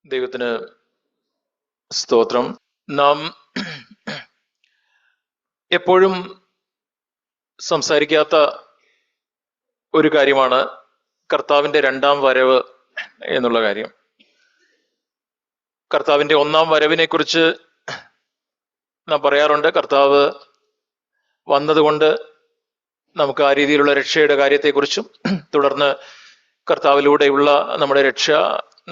ദൈവത്തിന് സ്തോത്രം. നാം എപ്പോഴും സംസാരിക്കാത്ത ഒരു കാര്യമാണ് കർത്താവിൻ്റെ രണ്ടാം വരവ് എന്നുള്ള കാര്യം. കർത്താവിൻ്റെ ഒന്നാം വരവിനെ കുറിച്ച് നാം പറയാറുണ്ട്. കർത്താവ് വന്നതുകൊണ്ട് നമുക്ക് ആ രീതിയിലുള്ള രക്ഷയുടെ കാര്യത്തെക്കുറിച്ചും, തുടർന്ന് കർത്താവിലൂടെയുള്ള നമ്മുടെ രക്ഷ,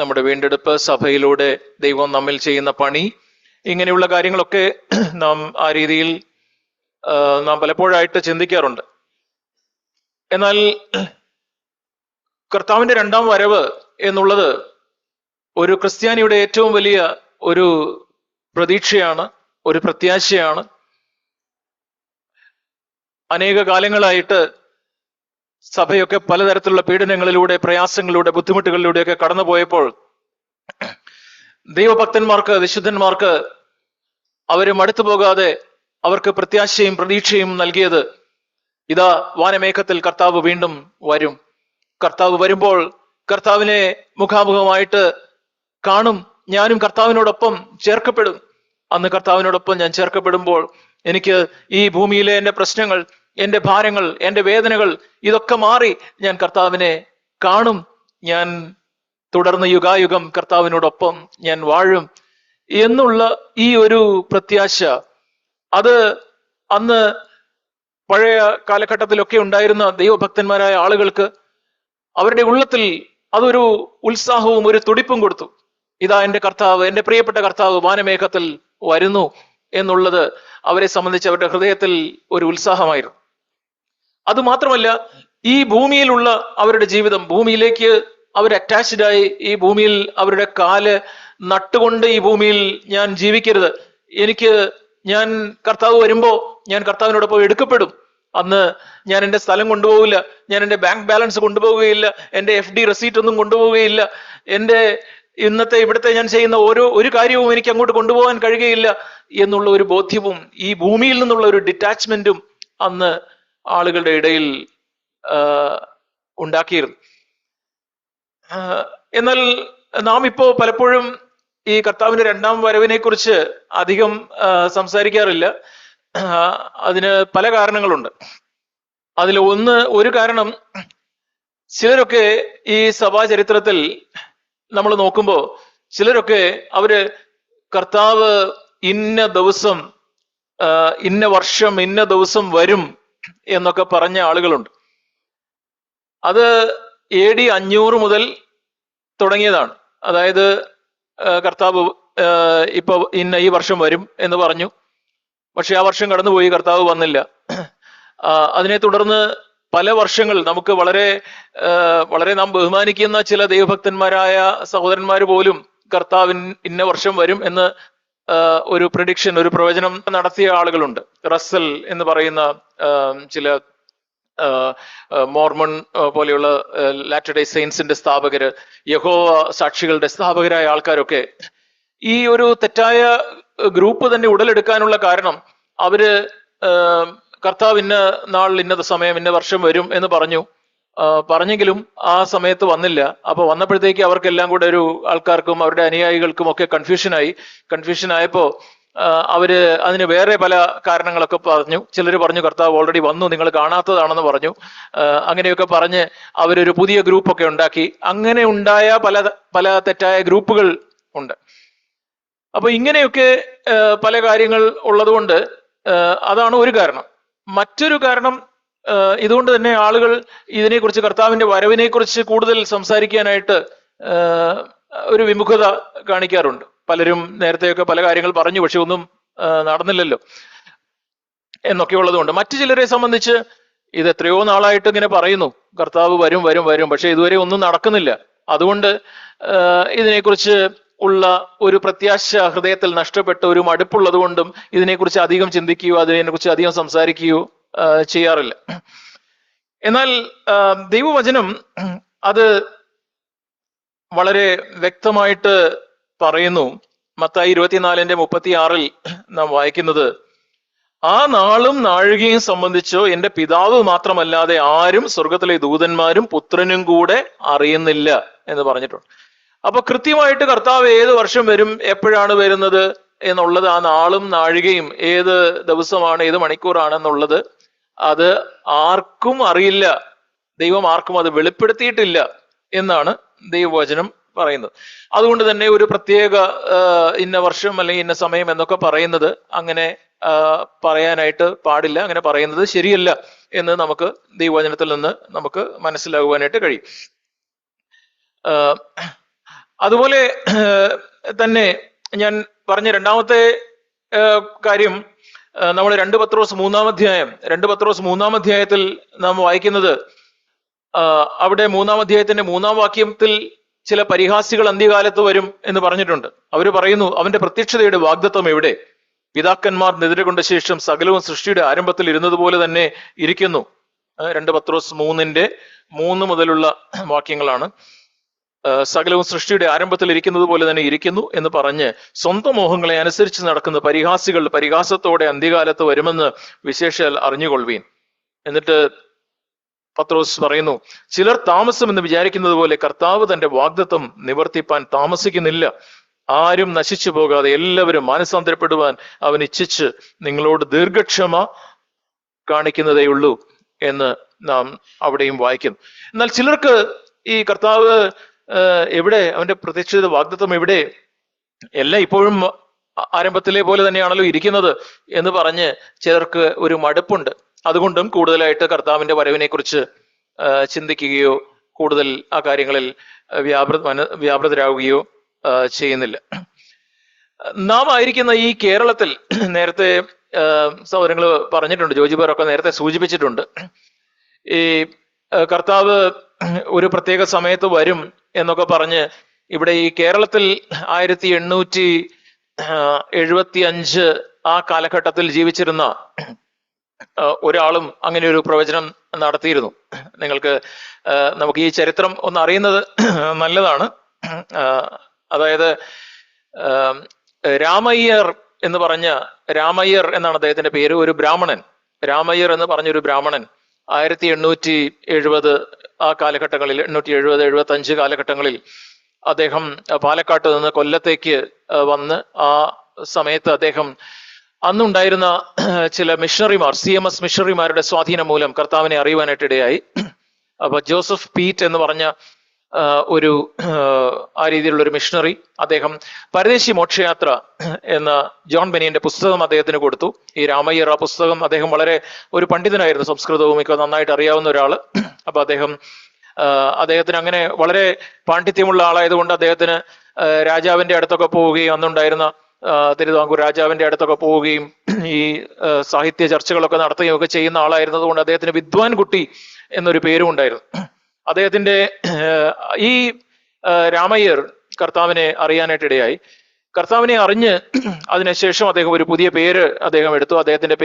നമ്മുടെ വീണ്ടെടുപ്പ്, സഭയിലൂടെ ദൈവം നമ്മിൽ ചെയ്യുന്ന പണി, ഇങ്ങനെയുള്ള കാര്യങ്ങളൊക്കെ നാം ആ രീതിയിൽ നാം പലപ്പോഴായിട്ട് ചിന്തിക്കാറുണ്ട്. എന്നാൽ കർത്താവിൻ്റെ രണ്ടാം വരവ് എന്നുള്ളത് ഒരു ക്രിസ്ത്യാനിയുടെ ഏറ്റവും വലിയ ഒരു പ്രതീക്ഷയാണ്, ഒരു പ്രത്യാശയാണ്. അനേക കാലങ്ങളായിട്ട് സഭയൊക്കെ പലതരത്തിലുള്ള പീഡനങ്ങളിലൂടെ, പ്രയാസങ്ങളിലൂടെ, ബുദ്ധിമുട്ടുകളിലൂടെയൊക്കെ കടന്നു പോയപ്പോൾ ദൈവഭക്തന്മാർക്ക്, വിശുദ്ധന്മാർക്ക് അവര് മടുത്തു പോകാതെ അവർക്ക് പ്രത്യാശയും പ്രതീക്ഷയും നൽകിയത്, ഇതാ വാനമേഘത്തിൽ കർത്താവ് വീണ്ടും വരും. കർത്താവ് വരുമ്പോൾ കർത്താവിനെ മുഖാമുഖമായിട്ട് കാണും. ഞാനും കർത്താവിനോടൊപ്പം ചേർക്കപ്പെടും. അന്ന് കർത്താവിനോടൊപ്പം ഞാൻ ചേർക്കപ്പെടുമ്പോൾ എനിക്ക് ഈ ഭൂമിയിലെ എൻ്റെ പ്രശ്നങ്ങൾ, എൻ്റെ ഭാരങ്ങൾ, എൻ്റെ വേദനകൾ ഇതൊക്കെ മാറി ഞാൻ കർത്താവിനെ കാണും. ഞാൻ തുടർന്ന് യുഗായുഗം കർത്താവിനോടൊപ്പം ഞാൻ വാഴും എന്നുള്ള ഈ ഒരു പ്രത്യാശ, അത് അന്ന് പഴയ കാലഘട്ടത്തിലൊക്കെ ഉണ്ടായിരുന്ന ദൈവഭക്തന്മാരായ ആളുകൾക്ക് അവരുടെ ഉള്ളത്തിൽ അതൊരു ഉത്സാഹവും ഒരു തുടിപ്പും കൊടുത്തു. ഇതാ എൻ്റെ കർത്താവ്, എൻ്റെ പ്രിയപ്പെട്ട കർത്താവ് വാനമേഘത്തിൽ വരുന്നു എന്നുള്ളത് അവരെ സംബന്ധിച്ച് അവരുടെ ഹൃദയത്തിൽ ഒരു ഉത്സാഹമായിരുന്നു. അതുമാത്രമല്ല, ഈ ഭൂമിയിലുള്ള അവരുടെ ജീവിതം, ഭൂമിയിലേക്ക് അവർ അറ്റാച്ച്ഡ് ആയി, ഈ ഭൂമിയിൽ അവരുടെ കാല് നട്ടുകൊണ്ട് ഈ ഭൂമിയിൽ ഞാൻ ജീവിക്കരുത്. ഞാൻ കർത്താവ് വരുമ്പോ ഞാൻ കർത്താവിനോടൊപ്പം എടുക്കപ്പെടും. അന്ന് ഞാൻ എൻ്റെ സ്ഥലം കൊണ്ടുപോകില്ല, ഞാൻ എൻ്റെ ബാങ്ക് ബാലൻസ് കൊണ്ടുപോവുകയില്ല, എൻ്റെ FD റെസീറ്റ് ഒന്നും കൊണ്ടുപോവുകയില്ല, എൻ്റെ ഇന്നത്തെ ഇവിടുത്തെ ഞാൻ ചെയ്യുന്ന ഒരു കാര്യവും എനിക്ക് അങ്ങോട്ട് കൊണ്ടുപോകാൻ കഴിയുകയില്ല എന്നുള്ള ഒരു ബോധ്യവും ഈ ഭൂമിയിൽ നിന്നുള്ള ഒരു ഡിറ്റാച്ച്മെന്റും അന്ന് ആളുകളുടെ ഇടയിൽ ഉണ്ടാക്കിയിരുന്നു. എന്നാൽ നാം ഇപ്പോ പലപ്പോഴും ഈ കർത്താവിന്റെ രണ്ടാം വരവിനെ കുറിച്ച് അധികം സംസാരിക്കാറില്ല. അതിന് പല കാരണങ്ങളുണ്ട്. അതിൽ ഒരു കാരണം, ചിലരൊക്കെ ഈ സഭാ ചരിത്രത്തിൽ നമ്മൾ നോക്കുമ്പോൾ ചിലരൊക്കെ അവര് കർത്താവ് ഇന്ന ദിവസം, ഇന്ന വർഷം, ഇന്ന ദിവസം വരും എന്നൊക്കെ പറഞ്ഞ ആളുകളുണ്ട്. അത് AD 500 മുതൽ തുടങ്ങിയതാണ്. അതായത് കർത്താവ് ഇപ്പൊ ഈ വർഷം വരും എന്ന് പറഞ്ഞു. പക്ഷെ ആ വർഷം കടന്നുപോയി, കർത്താവ് വന്നില്ല. അതിനെ തുടർന്ന് പല വർഷങ്ങൾ നമുക്ക് വളരെ നാം ബഹുമാനിക്കുന്ന ചില ദൈവഭക്തന്മാരായ സഹോദരന്മാർ പോലും കർത്താവിൻ ഇന്ന വർഷം വരും എന്ന് ഒരു പ്രഡിക്ഷൻ, ഒരു പ്രവചനം നടത്തിയ ആളുകളുണ്ട്. റസൽ എന്ന് പറയുന്ന ചില മോർമൺ പോലെയുള്ള ലാറ്റർ ഡേ സെയിൻസിന്റെ സ്ഥാപകര്, യഹോവ സാക്ഷികളുടെ സ്ഥാപകരായ ആൾക്കാരൊക്കെ ഈ ഒരു തെറ്റായ ഗ്രൂപ്പ് തന്നെ ഉടലെടുക്കാനുള്ള കാരണം, അവര് കർത്താവ് ഇന്ന നാൾ, ഇന്ന സമയം, ഇന്ന വർഷം വരും എന്ന് പറഞ്ഞെങ്കിലും ആ സമയത്ത് വന്നില്ല. അപ്പൊ വന്നപ്പോഴത്തേക്ക് അവർക്കെല്ലാം കൂടെ ആൾക്കാർക്കും അവരുടെ അനുയായികൾക്കും ഒക്കെ കൺഫ്യൂഷൻ ആയപ്പോ അവര് അതിന് വേറെ പല കാരണങ്ങളൊക്കെ പറഞ്ഞു. ചിലർ പറഞ്ഞു കർത്താവ് ഓൾറെഡി വന്നു, നിങ്ങൾ കാണാത്തതാണെന്ന് പറഞ്ഞു. അങ്ങനെയൊക്കെ പറഞ്ഞ് അവരൊരു പുതിയ ഗ്രൂപ്പൊക്കെ ഉണ്ടാക്കി. അങ്ങനെ ഉണ്ടായ പല തെറ്റായ ഗ്രൂപ്പുകൾ ഉണ്ട്. അപ്പൊ ഇങ്ങനെയൊക്കെ പല കാര്യങ്ങൾ ഉള്ളതുകൊണ്ട് അതാണ് ഒരു കാരണം. മറ്റൊരു കാരണം, ഇതുകൊണ്ട് തന്നെ ആളുകൾ ഇതിനെക്കുറിച്ച്, കർത്താവിന്റെ വരവിനെ കുറിച്ച് കൂടുതൽ സംസാരിക്കാനായിട്ട് ഒരു വിമുഖത കാണിക്കാറുണ്ട്. പലരും നേരത്തെയൊക്കെ പല കാര്യങ്ങൾ പറഞ്ഞു, പക്ഷെ ഒന്നും നടന്നില്ലല്ലോ എന്നൊക്കെ ഉള്ളതുകൊണ്ട്. മറ്റു ചിലരെ സംബന്ധിച്ച് ഇത് എത്രയോ നാളായിട്ട് ഇങ്ങനെ പറയുന്നു, കർത്താവ് വരും വരും വരും, പക്ഷെ ഇതുവരെ ഒന്നും നടക്കുന്നില്ല. അതുകൊണ്ട് ഇതിനെക്കുറിച്ച് ഉള്ള ഒരു പ്രത്യാശ ഹൃദയത്തിൽ നഷ്ടപ്പെട്ട ഒരു മടുപ്പുള്ളത് കൊണ്ടും ഇതിനെക്കുറിച്ച് അധികം ചിന്തിക്കുകയോ അതിനെക്കുറിച്ച് അധികം സംസാരിക്കുകയോ ചെയ്യാറില്ല. എന്നാൽ ദൈവവചനം അത് വളരെ വ്യക്തമായിട്ട് പറയുന്നു. മത്തായി 24:36 നാം വായിക്കുന്നത്, ആ നാളും നാഴികയും സംബന്ധിച്ചോ എൻ്റെ പിതാവ് മാത്രമല്ലാതെ ആരും സ്വർഗത്തിലെ ദൂതന്മാരും പുത്രനും കൂടെ അറിയുന്നില്ല എന്ന് പറഞ്ഞിട്ടുണ്ട്. അപ്പൊ കൃത്യമായിട്ട് കർത്താവ് ഏത് വർഷം വരും, എപ്പോഴാണ് വരുന്നത് എന്നുള്ളത്, ആ നാളും നാഴികയും ഏത് ദിവസമാണ്, ഏത് മണിക്കൂറാണെന്നുള്ളത് അത് ആർക്കും അറിയില്ല. ദൈവം ആർക്കും അത് വെളിപ്പെടുത്തിയിട്ടില്ല എന്നാണ് ദൈവവചനം പറയുന്നത്. അതുകൊണ്ട് തന്നെ ഒരു പ്രത്യേക ഇന്ന വർഷം അല്ലെങ്കിൽ ഇന്ന സമയം എന്നൊക്കെ പറയുന്നത് അങ്ങനെ പറയാനായിട്ട് പാടില്ല. അങ്ങനെ പറയുന്നത് ശരിയല്ല എന്ന് നമുക്ക് ദൈവവചനത്തിൽ നിന്ന് നമുക്ക് മനസ്സിലാകുവാനായിട്ട് കഴിയും. അതുപോലെ തന്നെ ഞാൻ പറഞ്ഞ രണ്ടാമത്തെ കാര്യം, നമ്മൾ 2 പത്രോസ് 3-ാം അധ്യായത്തിൽ നാം വായിക്കുന്നത്, അവിടെ 3-ാം അധ്യായത്തിന്റെ 3-ാം വാക്യത്തിൽ ചില പരിഹാസികൾ അന്ത്യകാലത്ത് വരും എന്ന് പറഞ്ഞിട്ടുണ്ട്. അവര് പറയുന്നു, അവന്റെ പ്രത്യക്ഷതയുടെ വാഗ്ദത്തം എവിടെ? പിതാക്കന്മാർ നിദ്രകൊണ്ട ശേഷം സകലവും സൃഷ്ടിയുടെ ആരംഭത്തിൽ ഇരുന്നത് പോലെ തന്നെ ഇരിക്കുന്നു. 2 പത്രോസ് 3 മുതലുള്ള വാക്യങ്ങളാണ്. സകലവും സൃഷ്ടിയുടെ ആരംഭത്തിൽ ഇരിക്കുന്നത് പോലെ തന്നെ ഇരിക്കുന്നു എന്ന് പറഞ്ഞ് സ്വന്തം മോഹങ്ങളെ അനുസരിച്ച് നടക്കുന്ന പരിഹാസികൾ പരിഹാസത്തോടെ അന്ത്യകാലത്ത് വരുമെന്ന് വിശേഷാൽ അറിഞ്ഞുകൊള്ളുവീൻ. എന്നിട്ട് പത്രോസ് പറയുന്നു, ചിലർ താമസം എന്ന് വിചാരിക്കുന്നത് പോലെ കർത്താവ് തന്റെ വാഗ്ദത്തം നിവർത്തിപ്പാൻ താമസിക്കുന്നില്ല. ആരും നശിച്ചു പോകാതെ എല്ലാവരും മാനസാന്തരപ്പെടുവാൻ അവൻ ഇച്ഛിച്ച് നിങ്ങളോട് ദീർഘക്ഷമ കാണിക്കുന്നതേ ഉള്ളൂ എന്ന് നാം അവിടെയും വായിക്കുന്നു. എന്നാൽ ചിലർക്ക് ഈ കർത്താവ് എവിടെ, അവന്റെ പ്രത്യക്ഷ വാഗ്ദത്തം എവിടെ, എല്ലാം ഇപ്പോഴും ആരംഭത്തിലെ പോലെ തന്നെയാണല്ലോ ഇരിക്കുന്നത് എന്ന് പറഞ്ഞ് ചിലർക്ക് ഒരു മടുപ്പുണ്ട്. അതുകൊണ്ടും കൂടുതലായിട്ട് കർത്താവിന്റെ വരവിനെ കുറിച്ച് ചിന്തിക്കുകയോ കൂടുതൽ ആ കാര്യങ്ങളിൽ വ്യാപൃതരാകുകയോ ചെയ്യുന്നില്ല. നാം ആയിരിക്കുന്ന ഈ കേരളത്തിൽ നേരത്തെ സഹോദരങ്ങൾ പറഞ്ഞിട്ടുണ്ട്, ജോജിബാറൊക്കെ നേരത്തെ സൂചിപ്പിച്ചിട്ടുണ്ട്, ഈ കർത്താവ് ഒരു പ്രത്യേക സമയത്ത് വരും എന്നൊക്കെ പറഞ്ഞ് ഇവിടെ ഈ കേരളത്തിൽ 1875 ആ കാലഘട്ടത്തിൽ ജീവിച്ചിരുന്ന ഒരാളും അങ്ങനെ ഒരു പ്രവചനം നടത്തിയിരുന്നു. നമുക്ക് ഈ ചരിത്രം ഒന്ന് അറിയുന്നത് നല്ലതാണ്. അതായത് രാമയ്യർ എന്നാണ് അദ്ദേഹത്തിന്റെ പേര്. ഒരു ബ്രാഹ്മണൻ, രാമയ്യർ എന്ന് പറഞ്ഞൊരു ബ്രാഹ്മണൻ 1870 ആ കാലഘട്ടങ്ങളിൽ, 870-75 കാലഘട്ടങ്ങളിൽ അദ്ദേഹം പാലക്കാട്ട് നിന്ന് കൊല്ലത്തേക്ക് വന്ന് ആ സമയത്ത് അദ്ദേഹം അന്നുണ്ടായിരുന്ന ചില മിഷണറിമാർ, CMS മിഷണറിമാരുടെ സ്വാധീനം മൂലം കർത്താവിനെ അറിയുവാനായിട്ട് ഇടയായി. അപ്പൊ ജോസഫ് പീറ്റ് എന്ന് പറഞ്ഞ ഒരു ആ രീതിയിലുള്ള ഒരു മിഷണറി, അദ്ദേഹം പരദേശി മോക്ഷയാത്ര എന്ന ജോൺ ബെനിയന്റെ പുസ്തകം അദ്ദേഹത്തിന് കൊടുത്തു. ഈ രാമയ്യർ ആ പുസ്തകം, അദ്ദേഹം വളരെ ഒരു പണ്ഡിതനായിരുന്നു, സംസ്കൃതവും ഒക്കെ നന്നായിട്ട് അറിയാവുന്ന ഒരാള്. അപ്പൊ അദ്ദേഹത്തിന് അങ്ങനെ വളരെ പാണ്ഡിത്യമുള്ള ആളായതുകൊണ്ട് അദ്ദേഹത്തിന് രാജാവിന്റെ അടുത്തൊക്കെ പോവുകയും, അന്നുണ്ടായിരുന്ന തിരുവിതാംകൂർ രാജാവിന്റെ അടുത്തൊക്കെ പോവുകയും ഈ സാഹിത്യ ചർച്ചകളൊക്കെ നടത്തുകയും ഒക്കെ ചെയ്യുന്ന ആളായിരുന്നത് കൊണ്ട് അദ്ദേഹത്തിന് വിദ്വാൻ കുട്ടി എന്നൊരു പേരും ഉണ്ടായിരുന്നു. അദ്ദേഹത്തിന്റെ ഈ രാമയ്യർ കർത്താവിനെ അറിയാനായിട്ടിടയായി. കർത്താവിനെ അറിഞ്ഞ് അതിനുശേഷം അദ്ദേഹം ഒരു പുതിയ പേര് അദ്ദേഹം എടുത്തു. അദ്ദേഹത്തിന്റെ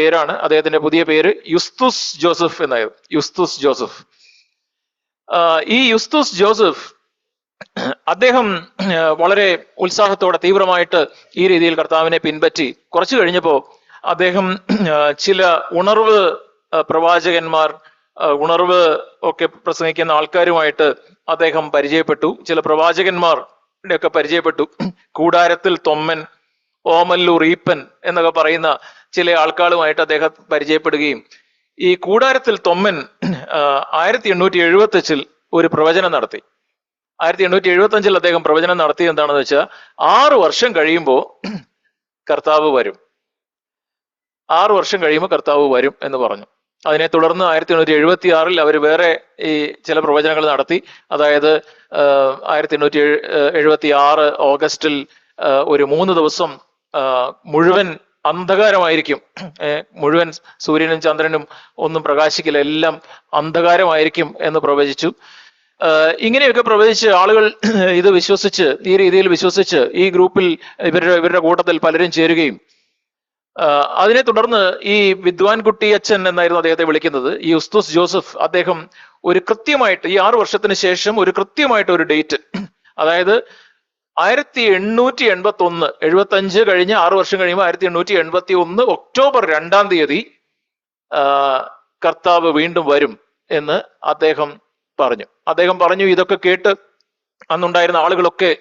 പുതിയ പേര് യുസ്തുസ് ജോസഫ് എന്നായിരുന്നു. യുസ്തുസ് ജോസഫ്. ഈ യുസ്തുസ് ജോസഫ് അദ്ദേഹം വളരെ ഉത്സാഹത്തോടെ തീവ്രമായിട്ട് ഈ രീതിയിൽ കർത്താവിനെ പിൻപറ്റി. കുറച്ചു കഴിഞ്ഞപ്പോ അദ്ദേഹം ചില ഉണർവ് പ്രവാചകന്മാർ, ഉണർവ് ഒക്കെ പ്രസംഗിക്കുന്ന ആൾക്കാരുമായിട്ട് അദ്ദേഹം പരിചയപ്പെട്ടു. ചില പ്രവാചകന്മാരുടെ ഒക്കെ പരിചയപ്പെട്ടു. കൂടാരത്തിൽ തൊമ്മൻ, ഓമല്ലൂർ ഈപ്പൻ എന്നൊക്കെ പറയുന്ന ചില ആൾക്കാരുമായിട്ട് അദ്ദേഹം പരിചയപ്പെടുകയും, ഈ കൂടാരത്തിൽ തൊമ്മൻ 1875 ഒരു പ്രവചനം നടത്തി. 1875 അദ്ദേഹം പ്രവചനം നടത്തി എന്താണെന്ന് വെച്ചാൽ 6 വർഷം കഴിയുമ്പോൾ കർത്താവ് വരും, 6 വർഷം കഴിയുമ്പോൾ കർത്താവ് വരും എന്ന് പറഞ്ഞു. അതിനെ തുടർന്ന് 1876 അവർ വേറെ ഈ ചില പ്രവചനങ്ങൾ നടത്തി. അതായത് 1876 ഓഗസ്റ്റിൽ ഒരു 3 ദിവസം മുഴുവൻ അന്ധകാരമായിരിക്കും, മുഴുവൻ സൂര്യനും ചന്ദ്രനും ഒന്നും പ്രകാശിക്കില്ല, എല്ലാം അന്ധകാരമായിരിക്കും എന്ന് പ്രവചിച്ചു. ഇങ്ങനെയൊക്കെ പ്രവചിച്ച് ആളുകൾ ഇത് വിശ്വസിച്ച്, ഈ രീതിയിൽ വിശ്വസിച്ച് ഈ ഗ്രൂപ്പിൽ ഇവരുടെ കൂട്ടത്തിൽ പലരും ചേരുകയും, അതിനെ തുടർന്ന് ഈ വിദ്വാൻ കുട്ടി അച്ഛൻ എന്നായിരുന്നു അദ്ദേഹത്തെ വിളിക്കുന്നത്, ഈ യുസ്തുസ് ജോസഫ്, അദ്ദേഹം ഒരു കൃത്യമായിട്ട് ഈ 6 വർഷത്തിന് ശേഷം ഒരു കൃത്യമായിട്ട് ഒരു ഡേറ്റ്, അതായത് 1881, 75 കഴിഞ്ഞ് 6 വർഷം കഴിയുമ്പോൾ 1881 ഒക്ടോബർ 2-ാം തീയതി കർത്താവ് വീണ്ടും വരും എന്ന് അദ്ദേഹം പറഞ്ഞു. ഇതൊക്കെ കേട്ട് അന്നുണ്ടായിരുന്ന ആളുകളൊക്കെ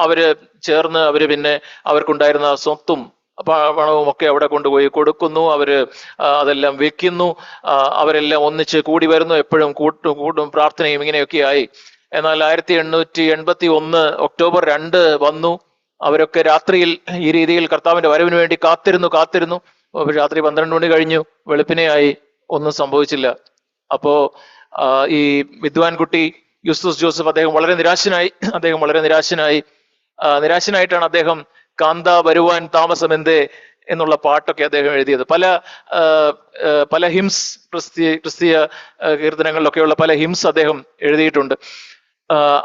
അവര് ചേർന്ന് അവര് പിന്നെ അവർക്കുണ്ടായിരുന്ന സ്വത്തും പണവും ഒക്കെ അവിടെ കൊണ്ടുപോയി കൊടുക്കുന്നു. അവര് അതെല്ലാം വെക്കുന്നു. അവരെല്ലാം ഒന്നിച്ച് കൂടി വരുന്നു. എപ്പോഴും കൂടും പ്രാർത്ഥനയും ഇങ്ങനെയൊക്കെ ആയി. എന്നാൽ 1881 ഒക്ടോബർ 2 വന്നു. അവരൊക്കെ രാത്രിയിൽ ഈ രീതിയിൽ കർത്താവിന്റെ വരവിന് വേണ്ടി കാത്തിരുന്നു. രാത്രി 12 മണി കഴിഞ്ഞു, വെളുപ്പിനെയായി, ഒന്നും സംഭവിച്ചില്ല. അപ്പോ ഈ വിദ്വാൻകുട്ടി യുസ്തൂസ് ജോസഫ് അദ്ദേഹം വളരെ നിരാശനായിട്ടാണ് അദ്ദേഹം കാന്ത വരുവാൻ താമസം എന്തേ എന്നുള്ള പാട്ടൊക്കെ അദ്ദേഹം എഴുതിയത്. പല ഹിംസ്, ക്രിസ്തീയ കീർത്തനങ്ങളിലൊക്കെയുള്ള പല ഹിംസ് അദ്ദേഹം എഴുതിയിട്ടുണ്ട്.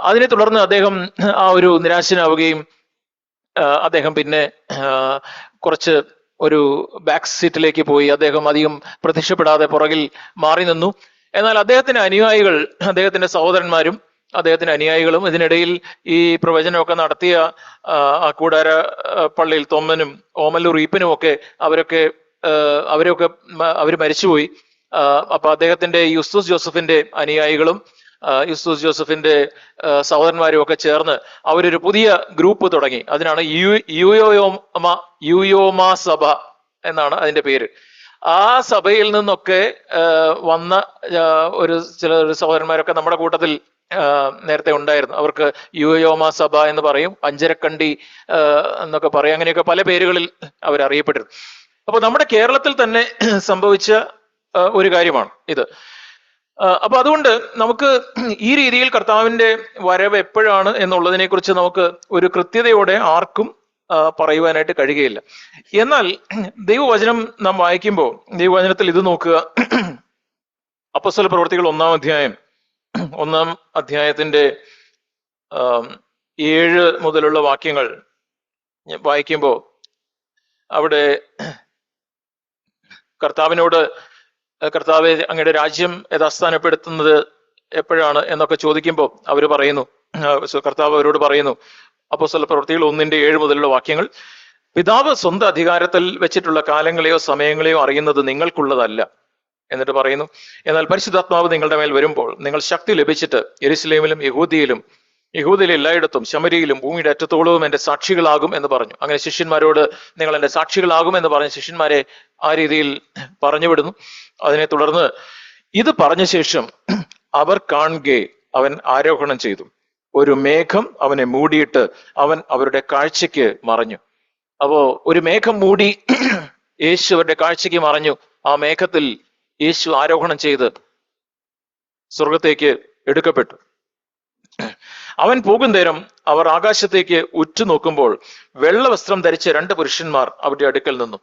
അതിനെ തുടർന്ന് അദ്ദേഹം ആ ഒരു നിരാശനാവുകയും അദ്ദേഹം പിന്നെ കുറച്ച് ഒരു ബാക്ക് സീറ്റിലേക്ക് പോയി. അദ്ദേഹം അധികം പ്രത്യക്ഷപ്പെടാതെ പുറകിൽ മാറി നിന്നു. എന്നാൽ അദ്ദേഹത്തിന്റെ സഹോദരന്മാരും അദ്ദേഹത്തിന്റെ അനുയായികളും ഇതിനിടയിൽ ഈ പ്രവചനമൊക്കെ നടത്തിയ കൂടാര പള്ളിയിൽ തൊമ്മനും ഓമല്ലൂർ ഈപ്പനും ഒക്കെ അവര് മരിച്ചുപോയി. അപ്പൊ അദ്ദേഹത്തിന്റെ യുസ്തൂസ് ജോസഫിന്റെ അനുയായികളും യുസ്തൂസ് ജോസഫിന്റെ സഹോദരന്മാരും ഒക്കെ ചേർന്ന് അവരൊരു പുതിയ ഗ്രൂപ്പ് തുടങ്ങി. അതിനാണ് യുയോമ സഭ എന്നാണ് അതിന്റെ പേര്. ആ സഭയിൽ നിന്നൊക്കെ വന്ന ചില സഹോദരന്മാരൊക്കെ നമ്മുടെ കൂട്ടത്തിൽ നേരത്തെ ഉണ്ടായിരുന്നു. അവർക്ക് യുയോമ സഭ എന്ന് പറയും, അഞ്ചരക്കണ്ടി എന്നൊക്കെ പറയും. അങ്ങനെയൊക്കെ പല പേരുകളിൽ അവരറിയപ്പെട്ടിരുന്നു. അപ്പൊ നമ്മുടെ കേരളത്തിൽ തന്നെ സംഭവിച്ച ഒരു കാര്യമാണ് ഇത്. അപ്പൊ അതുകൊണ്ട് നമുക്ക് ഈ രീതിയിൽ കർത്താവിന്റെ വരവ് എപ്പോഴാണ് എന്നുള്ളതിനെ കുറിച്ച് നമുക്ക് ഒരു കൃത്യതയോടെ ആർക്കും പറയുവാനായിട്ട് കഴിയുകയില്ല. എന്നാൽ ദൈവവചനം നാം വായിക്കുമ്പോൾ ദൈവവചനത്തിൽ ഇത് നോക്കുക. അപ്പോസ്തല പ്രവൃത്തികൾ 1-ാം അധ്യായത്തിന്റെ 7 മുതലുള്ള വാക്യങ്ങൾ വായിക്കുമ്പോൾ അവിടെ കർത്താവെ അങ്ങയുടെ രാജ്യം യഥാസ്ഥാനപ്പെടുത്തുന്നത് എപ്പോഴാണ് എന്നൊക്കെ ചോദിക്കുമ്പോൾ കർത്താവ് അവരോട് പറയുന്നു, അപ്പോസ്തല പ്രവൃത്തികൾ 1-7 മുതലുള്ള വാക്യങ്ങൾ, പിതാവ് സ്വന്തം അധികാരത്തിൽ വെച്ചിട്ടുള്ള കാലങ്ങളെയോ സമയങ്ങളെയോ അറിയുന്നത് നിങ്ങൾക്കുള്ളതല്ല. എന്നിട്ട് പറയുന്നു, എന്നാൽ പരിശുദ്ധാത്മാവ് നിങ്ങളുടെ മേൽ വരുമ്പോൾ നിങ്ങൾ ശക്തി ലഭിച്ചിട്ട് യെരുശലേമിലും യഹൂദയിലെ എല്ലായിടത്തും ശമരിയിലും ഭൂമിയുടെ അറ്റത്തോളവും എന്റെ സാക്ഷികളാകും എന്ന് പറഞ്ഞു. അങ്ങനെ ശിഷ്യന്മാരോട് നിങ്ങൾ എന്റെ സാക്ഷികളാകും എന്ന് പറഞ്ഞ് ശിഷ്യന്മാരെ ആ രീതിയിൽ പറഞ്ഞു വിടുന്നു. അതിനെ തുടർന്ന് ഇത് പറഞ്ഞ ശേഷം അവർ കാണുകെ അവൻ ആരോഹണം ചെയ്തു. ഒരു മേഘം അവനെ മൂടിയിട്ട് അവൻ അവരുടെ കാഴ്ചയ്ക്ക് മറഞ്ഞു. അപ്പോ ഒരു മേഘം മൂടി യേശു അവരുടെ കാഴ്ചയ്ക്ക് മറഞ്ഞു. ആ മേഘത്തിൽ യേശു ആരോഹണം ചെയ്ത് സ്വർഗത്തേക്ക് എടുക്കപ്പെട്ടു. അവൻ പോകും നേരം അവർ ആകാശത്തേക്ക് ഉറ്റുനോക്കുമ്പോൾ വെള്ളവസ്ത്രം ധരിച്ച 2 പുരുഷന്മാർ അവരുടെ അടുക്കൽ നിന്നു.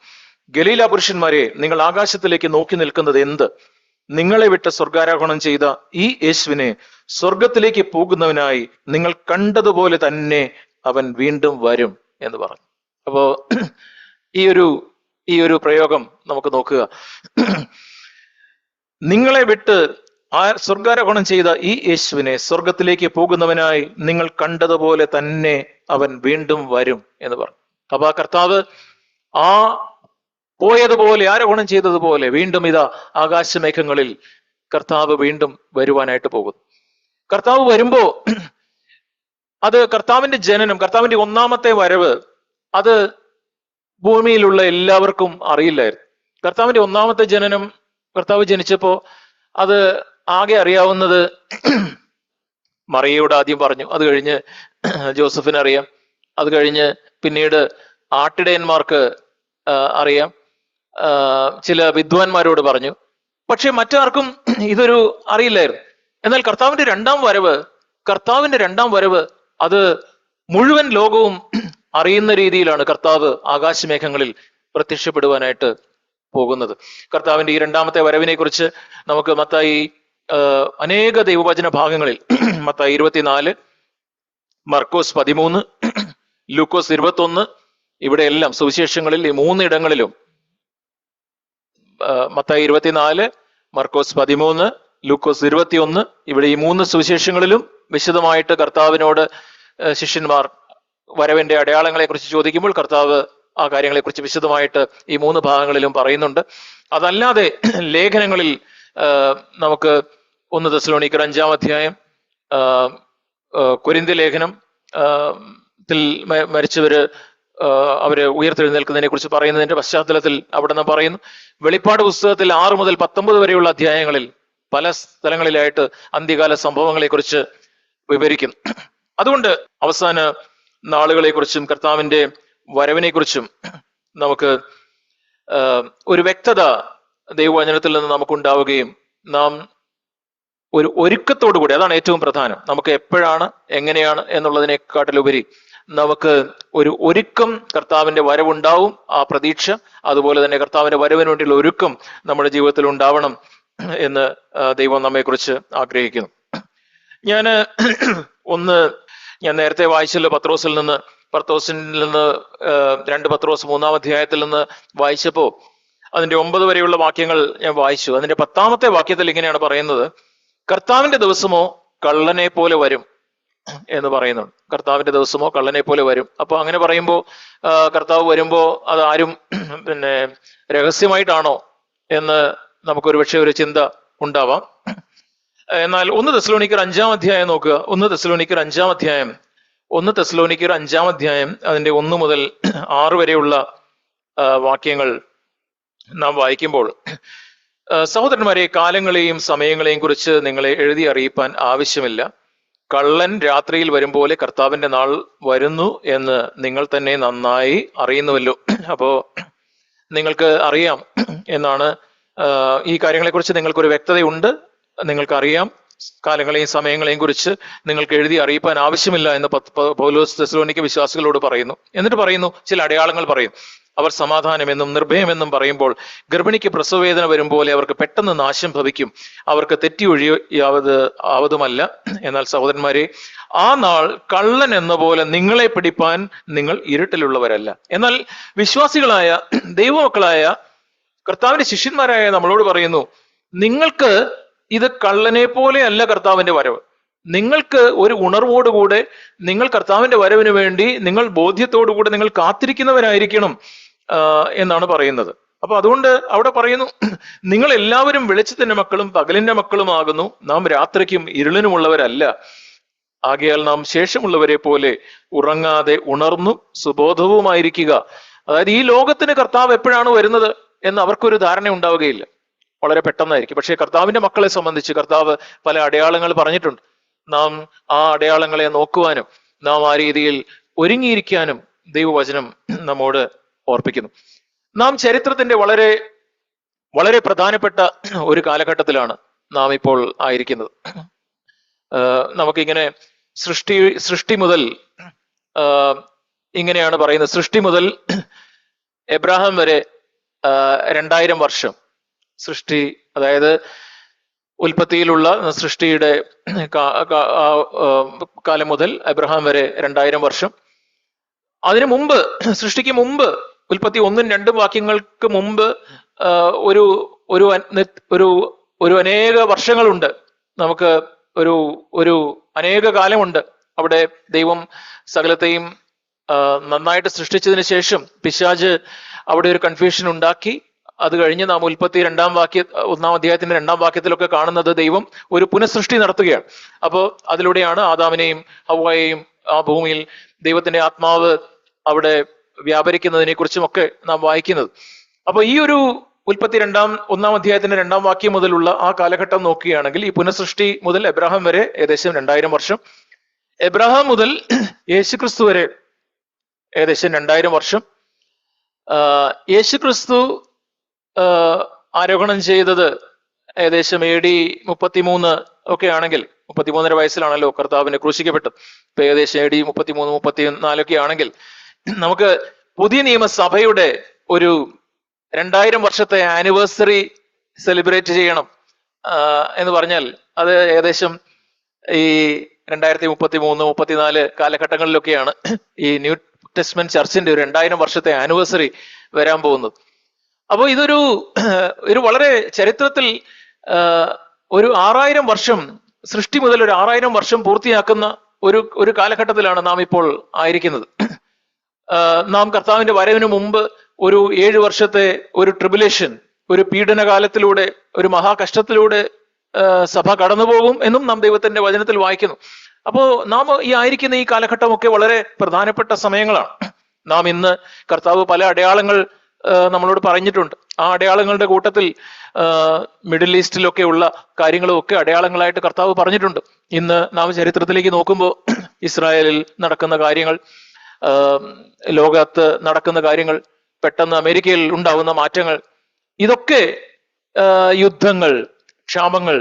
ഗലീല പുരുഷന്മാരെ, നിങ്ങൾ ആകാശത്തിലേക്ക് നോക്കി നിൽക്കുന്നത് എന്ത്? നിങ്ങളെ വിട്ട് സ്വർഗാരോഹണം ചെയ്ത ഈ യേശുവിനെ സ്വർഗത്തിലേക്ക് പോകുന്നവനായി നിങ്ങൾ കണ്ടതുപോലെ തന്നെ അവൻ വീണ്ടും വരും എന്ന് പറഞ്ഞു. അപ്പോ ഈ ഒരു പ്രയോഗം നമുക്ക് നോക്കുക. നിങ്ങളെ വിട്ട് സ്വർഗാരോഹണം ചെയ്ത ഈ യേശുവിനെ സ്വർഗത്തിലേക്ക് പോകുന്നവനായി നിങ്ങൾ കണ്ടതുപോലെ തന്നെ അവൻ വീണ്ടും വരും എന്ന് പറഞ്ഞു. അപ്പൊ ആ കർത്താവ് പോയതുപോലെ, ആരോഹണം ചെയ്തതുപോലെ വീണ്ടും ഇതാ ആകാശമേഘങ്ങളിൽ കർത്താവ് വീണ്ടും വരുവാനായിട്ട് പോകുന്നു. കർത്താവ് വരുമ്പോ അത് കർത്താവിന്റെ ജനനം, കർത്താവിന്റെ 1-ാമത്തെ വരവ് അത് ഭൂമിയിലുള്ള എല്ലാവർക്കും അറിയില്ലായിരുന്നു. കർത്താവിന്റെ 1-ാമത്തെ ജനനം, കർത്താവ് ജനിച്ചപ്പോ അത് ആകെ അറിയാവുന്നത് മറിയയോട് ആദ്യം പറഞ്ഞു. അത് കഴിഞ്ഞ് ജോസഫിന് അറിയാം. അത് കഴിഞ്ഞ് പിന്നീട് ആട്ടിടയന്മാർക്ക് അറിയാം. ചില വിദ്വാൻമാരോട് പറഞ്ഞു. പക്ഷെ മറ്റാർക്കും ഇതൊരു അറിയില്ലായിരുന്നു. എന്നാൽ കർത്താവിന്റെ രണ്ടാം വരവ് അത് മുഴുവൻ ലോകവും അറിയുന്ന രീതിയിലാണ് കർത്താവ് ആകാശമേഘങ്ങളിൽ പ്രത്യക്ഷപ്പെടുവാനായിട്ട് പോകുന്നത്. കർത്താവിന്റെ ഈ 2-ാമത്തെ വരവിനെ കുറിച്ച് നമുക്ക് മത്തായി അനേക ദൈവവചന ഭാഗങ്ങളിൽ, മത്തായി 24, മർക്കോസ് 13, ലൂക്കോസ് 21, ഇവിടെയെല്ലാം സുവിശേഷങ്ങളിൽ ഈ 3 ഇടങ്ങളിലും, മത്തായി 24, മർക്കോസ് 13, ലൂക്കോസ് 21, ഇവിടെ ഈ 3 സുവിശേഷങ്ങളിലും വിശദമായിട്ട് കർത്താവിനോട് ശിഷ്യന്മാർ വരവിന്റെ അടയാളങ്ങളെ കുറിച്ച് ചോദിക്കുമ്പോൾ കർത്താവ് ആ കാര്യങ്ങളെ കുറിച്ച് വിശദമായിട്ട് ഈ 3 ഭാഗങ്ങളിലും പറയുന്നുണ്ട്. അതല്ലാതെ ലേഖനങ്ങളിൽ നമുക്ക് 1 തെസ്സലോനിക്കർ 5-ാം അധ്യായം, കൊരിന്ത്യ ലേഖനം ത്തിൽ മരിച്ചവര് അവര് ഉയർത്തെഴുന്നേൽക്കുന്നതിനെ കുറിച്ച് പറയുന്നതിന്റെ പശ്ചാത്തലത്തിൽ അവിടെ നിന്ന് പറയുന്നു. വെളിപ്പാട് പുസ്തകത്തിൽ 6 മുതൽ 19 വരെയുള്ള അധ്യായങ്ങളിൽ പല സ്ഥലങ്ങളിലായിട്ട് അന്ത്യകാല സംഭവങ്ങളെ കുറിച്ച് വിവരിക്കുന്നു. അതുകൊണ്ട് അവസാന നാളുകളെ കുറിച്ചും കർത്താവിന്റെ വരവിനെ കുറിച്ചും നമുക്ക് ഒരു വ്യക്തത ദൈവവചനത്തിൽ നിന്ന് നമുക്കുണ്ടാവുകയും നാം ഒരു ഒരുക്കത്തോടു കൂടി, അതാണ് ഏറ്റവും പ്രധാനം. നമുക്ക് എപ്പോഴാണ് എങ്ങനെയാണ് എന്നുള്ളതിനെക്കാട്ടിലുപരി നമുക്ക് ഒരു ഒരുക്കം, കർത്താവിന്റെ വരവുണ്ടാവും, ആ പ്രതീക്ഷ, അതുപോലെ തന്നെ കർത്താവിന്റെ വരവിന് വേണ്ടിയുള്ള ഒരുക്കം നമ്മുടെ ജീവിതത്തിൽ ഉണ്ടാവണം എന്ന് ദൈവം നമ്മെക്കുറിച്ച് ആഗ്രഹിക്കുന്നു. ഞാൻ നേരത്തെ വായിച്ചല്ലോ, പത്രോസിൽ നിന്ന് 2 പത്രോസ് 3-ാം അധ്യായത്തിൽ നിന്ന് വായിച്ചപ്പോ അതിന്റെ 9 വരെയുള്ള വാക്യങ്ങൾ ഞാൻ വായിച്ചു. അതിന്റെ 10-ാമത്തെ വാക്യത്തിൽ ഇങ്ങനെയാണ് പറയുന്നത്: കർത്താവിന്റെ ദിവസമോ കള്ളനെ പോലെ വരും എന്ന് പറയുന്നുണ്ട്. കർത്താവിന്റെ ദിവസമോ കള്ളനെ പോലെ വരും. അപ്പൊ അങ്ങനെ പറയുമ്പോൾ കർത്താവ് വരുമ്പോ അത് ആരും രഹസ്യമായിട്ടാണോ എന്ന് നമുക്കൊരു പക്ഷേ ഒരു ചിന്ത ഉണ്ടാവാം. എന്നാൽ 1 തെസ്സലോനിക്കർ 5-ാം അധ്യായം നോക്കുക. 1 തെസ്സലോനിക്കർ 5-ാം അധ്യായം അതിന്റെ 1 മുതൽ 6 വരെയുള്ള വാക്യങ്ങൾ നാം വായിക്കുമ്പോൾ, സഹോദരന്മാരെ, കാലങ്ങളെയും സമയങ്ങളെയും കുറിച്ച് നിങ്ങളെ എഴുതി അറിയിപ്പാൻ ആവശ്യമില്ല. കള്ളൻ രാത്രിയിൽ വരും പോലെ കർത്താവിന്റെ നാൾ വരുന്നു എന്ന് നിങ്ങൾ തന്നെ നന്നായി അറിയുന്നുവല്ലോ. അപ്പോ നിങ്ങൾക്ക് അറിയാം എന്നാണ്, ഈ കാര്യങ്ങളെക്കുറിച്ച് നിങ്ങൾക്കൊരു വ്യക്തതയുണ്ട്, നിങ്ങൾക്കറിയാം. കാലങ്ങളെയും സമയങ്ങളെയും കുറിച്ച് നിങ്ങൾക്ക് എഴുതി അറിയിപ്പാൻ ആവശ്യമില്ല എന്ന് പൗലോസ് തെസ്സലോനിക്ക വിശ്വാസികളോട് പറയുന്നു. എന്നിട്ട് പറയുന്നു, ചില അടയാളങ്ങൾ പറയും. അവർ സമാധാനമെന്നും നിർഭയമെന്നും പറയുമ്പോൾ ഗർഭിണിക്ക് പ്രസവവേദന വരും പോലെ അവർക്ക് പെട്ടെന്ന് നാശം ഭവിക്കും. അവർക്ക് തെറ്റി ആവതുമല്ല. എന്നാൽ സഹോദരന്മാരെ, ആ നാൾ കള്ളൻ എന്ന പോലെ നിങ്ങളെ പിടിപ്പാൻ നിങ്ങൾ ഇരുട്ടിലുള്ളവരല്ല. എന്നാൽ വിശ്വാസികളായ ദൈവമക്കളായ കർത്താവിന്റെ ശിഷ്യന്മാരായ നമ്മളോട് പറയുന്നു, നിങ്ങൾക്ക് ഇത് കള്ളനെ പോലെ അല്ല കർത്താവിന്റെ വരവ്. നിങ്ങൾക്ക് ഒരു ഉണർവോടുകൂടെ നിങ്ങൾ കർത്താവിന്റെ വരവിന് വേണ്ടി നിങ്ങൾ ബോധ്യത്തോടുകൂടെ നിങ്ങൾ കാത്തിരിക്കുന്നവരായിരിക്കണം എന്നാണ് പറയുന്നത്. അപ്പൊ അതുകൊണ്ട് അവിടെ പറയുന്നു, നിങ്ങൾ എല്ലാവരും വെളിച്ചത്തിന്റെ മക്കളും പകലിന്റെ മക്കളുമാകുന്നു. നാം രാത്രിക്കും ഇരുളിനുമുള്ളവരല്ല. ആകയാൽ നാം ശേഷമുള്ളവരെ പോലെ ഉറങ്ങാതെ ഉണർന്നും സുബോധവുമായിരിക്കുക. അതായത് ഈ ലോകത്തിന് കർത്താവ് എപ്പോഴാണ് വരുന്നത് എന്ന് അവർക്കൊരു ധാരണ ഉണ്ടാവുകയില്ല, വളരെ പെട്ടെന്നായിരിക്കും. പക്ഷെ കർത്താവിന്റെ മക്കളെ സംബന്ധിച്ച് കർത്താവ് പല അടയാളങ്ങൾ പറഞ്ഞിട്ടുണ്ട്. നാം ആ അടയാളങ്ങളെ നോക്കുവാനും നാം ആ രീതിയിൽ ഒരുങ്ങിയിരിക്കാനും ദൈവവചനം നമ്മോട് ഓർപ്പിക്കുന്നു. നാം ചരിത്രത്തിന്റെ വളരെ വളരെ പ്രധാനപ്പെട്ട ഒരു കാലഘട്ടത്തിലാണ് നാം ഇപ്പോൾ ആയിരിക്കുന്നത്. നമുക്കിങ്ങനെ സൃഷ്ടി മുതൽ ഇങ്ങനെയാണ് പറയുന്നത്, സൃഷ്ടി മുതൽ എബ്രാഹാം വരെ 2000 വർഷം സൃഷ്ടി, അതായത് ഉൽപ്പത്തിയിലുള്ള സൃഷ്ടിയുടെ കാലം മുതൽ എബ്രഹാം വരെ 2000 വർഷം. അതിനു മുമ്പ്, സൃഷ്ടിക്ക് മുമ്പ്, ഉൽപ്പത്തി 1-2 വാക്യങ്ങൾക്ക് മുമ്പ് ഒരു ഒരു ഒരു അനേക വർഷങ്ങളുണ്ട്. നമുക്ക് ഒരു അനേക കാലമുണ്ട്. അവിടെ ദൈവം സകലത്തെയും നന്നായിട്ട് സൃഷ്ടിച്ചതിന് ശേഷം പിശാച് അവിടെ ഒരു കൺഫ്യൂഷൻ ഉണ്ടാക്കി. അത് കഴിഞ്ഞ് നാം ഉൽപ്പത്തി 1-ാം അധ്യായത്തിന്റെ 2-ാം വാക്യത്തിലൊക്കെ കാണുന്നത് ദൈവം ഒരു പുനഃസൃഷ്ടി നടത്തുകയാണ്. അപ്പോൾ അതിലൂടെയാണ് ആദാമിനെയും ഹവ്വായെയും ആ ഭൂമിയിൽ ദൈവത്തിന്റെ ആത്മാവ് അവിടെ വ്യാപരിക്കുന്നതിനെ കുറിച്ചുമൊക്കെ നാം വായിക്കുന്നത്. അപ്പൊ ഈ ഒരു ഉൽപ്പത്തി 1-ാം അധ്യായത്തിന്റെ 2-ാം വാക്യം മുതലുള്ള ആ കാലഘട്ടം നോക്കുകയാണെങ്കിൽ ഈ പുനഃസൃഷ്ടി മുതൽ എബ്രഹാം വരെ ഏകദേശം 2000 വർഷം, എബ്രഹാം മുതൽ യേശുക്രിസ്തു വരെ ഏകദേശം 2000 വർഷം. യേശുക്രിസ്തു ആരോഹണം ചെയ്തത് ഏകദേശം AD 33 ഒക്കെ ആണെങ്കിൽ, 33.5 വയസ്സിലാണല്ലോ കർത്താവിനെ ക്രൂശിക്കപ്പെട്ടത്. ഇപ്പൊ ഏകദേശം AD 33-34 ഒക്കെ ആണെങ്കിൽ നമുക്ക് പുതിയ നിയമസഭയുടെ ഒരു 2000 വർഷത്തെ ആനിവേഴ്സറി സെലിബ്രേറ്റ് ചെയ്യണം എന്ന് പറഞ്ഞാൽ അത് ഏകദേശം ഈ 2033-34 കാലഘട്ടങ്ങളിലൊക്കെയാണ് ഈ ന്യൂ ടെസ്റ്റ്മെന്റ് ചർച്ചിന്റെ ഒരു 2000 വർഷത്തെ ആനിവേഴ്സറി വരാൻ പോകുന്നത്. അപ്പോൾ ഇതൊരു വളരെ ചരിത്രത്തിൽ ഒരു 6000 വർഷം, സൃഷ്ടി മുതൽ ഒരു 6000 വർഷം പൂർത്തിയാക്കുന്ന ഒരു കാലഘട്ടത്തിലാണ് നാം ഇപ്പോൾ ആയിരിക്കുന്നത്. നാം കർത്താവിന്റെ വരവിന് മുമ്പ് ഒരു 7 വർഷത്തെ ഒരു ട്രിബുലേഷൻ, ഒരു പീഡനകാലത്തിലൂടെ, ഒരു മഹാകഷ്ടത്തിലൂടെ സഭ കടന്നു പോകും എന്നും നാം ദൈവത്തിന്റെ വചനത്തിൽ വായിക്കുന്നു. അപ്പോ നാം ഈ ആയിരിക്കുന്ന ഈ കാലഘട്ടമൊക്കെ വളരെ പ്രധാനപ്പെട്ട സമയങ്ങളാണ്. നാം ഇന്ന് കർത്താവ് പല അടയാളങ്ങൾ നമ്മളോട് പറഞ്ഞിട്ടുണ്ട്. ആ അടയാളങ്ങളുടെ കൂട്ടത്തിൽ മിഡിൽ ഈസ്റ്റിലൊക്കെ ഉള്ള കാര്യങ്ങളും ഒക്കെ അടയാളങ്ങളായിട്ട് കർത്താവ് പറഞ്ഞിട്ടുണ്ട്. ഇന്ന് നാം ചരിത്രത്തിലേക്ക് നോക്കുമ്പോൾ ഇസ്രായേലിൽ നടക്കുന്ന കാര്യങ്ങൾ, ലോകത്ത് നടക്കുന്ന കാര്യങ്ങൾ, പെട്ടെന്ന് അമേരിക്കയിൽ ഉണ്ടാകുന്ന മാറ്റങ്ങൾ, ഇതൊക്കെ യുദ്ധങ്ങൾ, ക്ഷാമങ്ങൾ,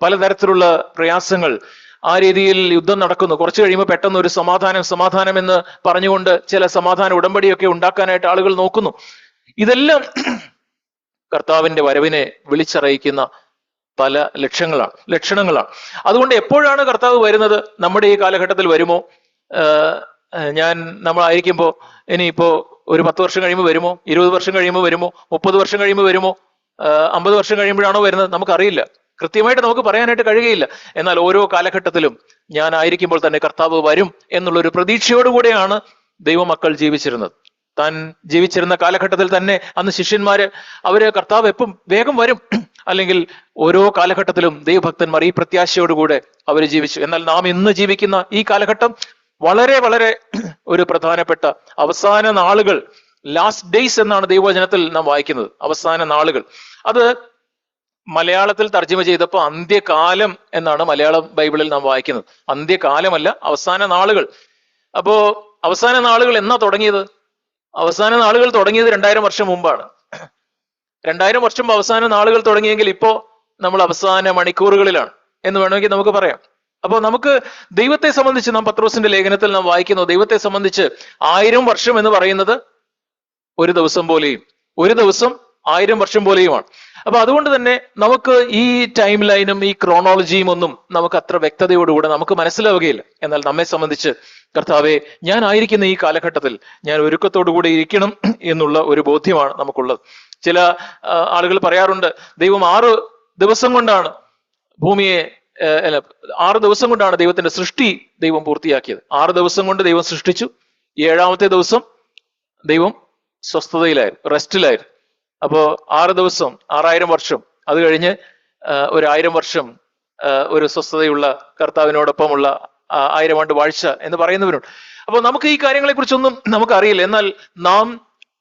പലതരത്തിലുള്ള പ്രയാസങ്ങൾ, ആ രീതിയിൽ യുദ്ധം നടക്കുന്നു. കുറച്ചു കഴിയുമ്പോൾ പെട്ടെന്ന് ഒരു സമാധാനം എന്ന് പറഞ്ഞുകൊണ്ട് ചില സമാധാന ഉടമ്പടിയൊക്കെ ഉണ്ടാക്കാനായിട്ട് ആളുകൾ നോക്കുന്നു. ഇതെല്ലാം കർത്താവിന്റെ വരവിനെ വിളിച്ചറിയിക്കുന്ന പല ലക്ഷണങ്ങളാണ്. അതുകൊണ്ട് എപ്പോഴാണ് കർത്താവ് വരുന്നത്? നമ്മുടെ ഈ കാലഘട്ടത്തിൽ വരുമോ? നമ്മളായിരിക്കുമ്പോൾ ഇനിയിപ്പോ ഒരു 10 വർഷം കഴിയുമ്പോൾ വരുമോ? 20 വർഷം കഴിയുമ്പോൾ വരുമോ? 30 വർഷം കഴിയുമ്പോൾ വരുമോ? 50 വർഷം കഴിയുമ്പോഴാണോ വരുന്നത്? നമുക്കറിയില്ല. കൃത്യമായിട്ട് നമുക്ക് പറയാനായിട്ട് കഴിയുകയില്ല. എന്നാൽ ഓരോ കാലഘട്ടത്തിലും ഞാൻ ആയിരിക്കുമ്പോൾ തന്നെ കർത്താവ് വരും എന്നുള്ളൊരു പ്രതീക്ഷയോടുകൂടെയാണ് ദൈവമക്കൾ ജീവിച്ചിരുന്നത്. താൻ ജീവിച്ചിരുന്ന കാലഘട്ടത്തിൽ തന്നെ അന്ന് ശിഷ്യന്മാര് കർത്താവ് എപ്പം വേഗം വരും, അല്ലെങ്കിൽ ഓരോ കാലഘട്ടത്തിലും ദൈവഭക്തന്മാർ ഈ പ്രത്യാശയോടുകൂടെ അവർ ജീവിച്ചു. എന്നാൽ നാം ഇന്ന് ജീവിക്കുന്ന ഈ കാലഘട്ടം വളരെ വളരെ ഒരു പ്രധാനപ്പെട്ട അവസാന നാളുകൾ, ലാസ്റ്റ് ഡേയ്സ് എന്നാണ് ദൈവവചനത്തിൽ നാം വായിക്കുന്നത്. അവസാന നാളുകൾ, അത് മലയാളത്തിൽ തർജ്ജിമ ചെയ്തപ്പോൾ അന്ത്യകാലം എന്നാണ് മലയാളം ബൈബിളിൽ നാം വായിക്കുന്നത്. അന്ത്യകാലമല്ല, അവസാന നാളുകൾ. അപ്പോ അവസാന നാളുകൾ എന്നാ തുടങ്ങിയത്? അവസാന നാളുകൾ തുടങ്ങിയത് 2000 വർഷം മുമ്പാണ്. 2000 വർഷം അവസാന നാളുകൾ തുടങ്ങിയെങ്കിൽ ഇപ്പോ നമ്മൾ അവസാന മണിക്കൂറുകളിലാണ് എന്ന് വേണമെങ്കിൽ നമുക്ക് പറയാം. അപ്പോൾ നമുക്ക് ദൈവത്തെ സംബന്ധിച്ച് നാം പത്രോസിന്റെ ലേഖനത്തിൽ നാം വായിക്കുന്നു, ദൈവത്തെ സംബന്ധിച്ച് 1000 വർഷം എന്ന് പറയുന്നത് ഒരു ദിവസം പോലെയും, ഒരു ദിവസം 1000 വർഷം പോലെയുമാണ്. അപ്പൊ അതുകൊണ്ട് തന്നെ നമുക്ക് ഈ ടൈം ലൈനും ഈ ക്രോണോളജിയും ഒന്നും നമുക്ക് അത്ര വ്യക്തതയോടുകൂടെ നമുക്ക് മനസ്സിലാവുകയില്ല. എന്നാൽ നമ്മെ സംബന്ധിച്ച് കർത്താവെ, ഞാൻ ആയിരിക്കുന്ന ഈ കാലഘട്ടത്തിൽ ഞാൻ ഒരുക്കത്തോടുകൂടി ഇരിക്കണം എന്നുള്ള ഒരു ബോധ്യമാണ് നമുക്കുള്ളത്. ചില ആളുകൾ പറയാറുണ്ട്, ദൈവം 6 ദിവസം കൊണ്ടാണ് ഭൂമിയെ 6 ദിവസം കൊണ്ടാണ് ദൈവത്തിന്റെ സൃഷ്ടി ദൈവം പൂർത്തിയാക്കിയത്. 6 ദിവസം കൊണ്ട് ദൈവം സൃഷ്ടിച്ചു. 7ാമത്തെ ദിവസം ദൈവം സ്വസ്ഥതയിലായിരുന്നു, റെസ്റ്റിലായിരുന്നു. അപ്പോ 6 ദിവസം 6000 വർഷം, അത് കഴിഞ്ഞ് 1000 വർഷം ഒരു സ്വസ്ഥതയുള്ള കർത്താവിനോടൊപ്പമുള്ള 1000 ആണ്ട് വാഴ്ച എന്ന് പറയുന്നവരുണ്ട്. അപ്പോൾ നമുക്ക് ഈ കാര്യങ്ങളെ കുറിച്ചൊന്നും നമുക്കറിയില്ല. എന്നാൽ നാം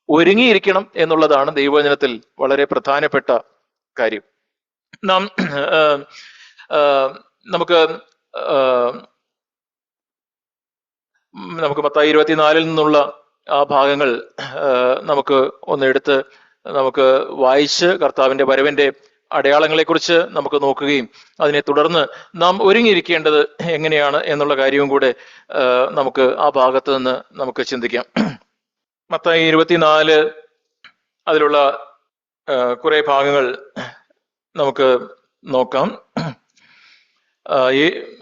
ഒരുങ്ങിയിരിക്കണം എന്നുള്ളതാണ് ദൈവവചനത്തിൽ വളരെ പ്രധാനപ്പെട്ട കാര്യം. നാം നമുക്ക് മത്തായി 24 നിന്നുള്ള ആ ഭാഗങ്ങൾ നമുക്ക് ഒന്നെടുത്ത് നമുക്ക് വായിച്ച് കർത്താവിന്റെ വരവിന്റെ അടയാളങ്ങളെ കുറിച്ച് നമുക്ക് നോക്കുകയും അതിനെ തുടർന്ന് നാം ഒരുങ്ങിയിരിക്കേണ്ടത് എങ്ങനെയാണ് എന്നുള്ള കാര്യവും കൂടെ നമുക്ക് ആ ഭാഗത്ത് നിന്ന് നമുക്ക് ചിന്തിക്കാം. മത്തായി 24 അതിലുള്ള കുറെ ഭാഗങ്ങൾ നമുക്ക് നോക്കാം.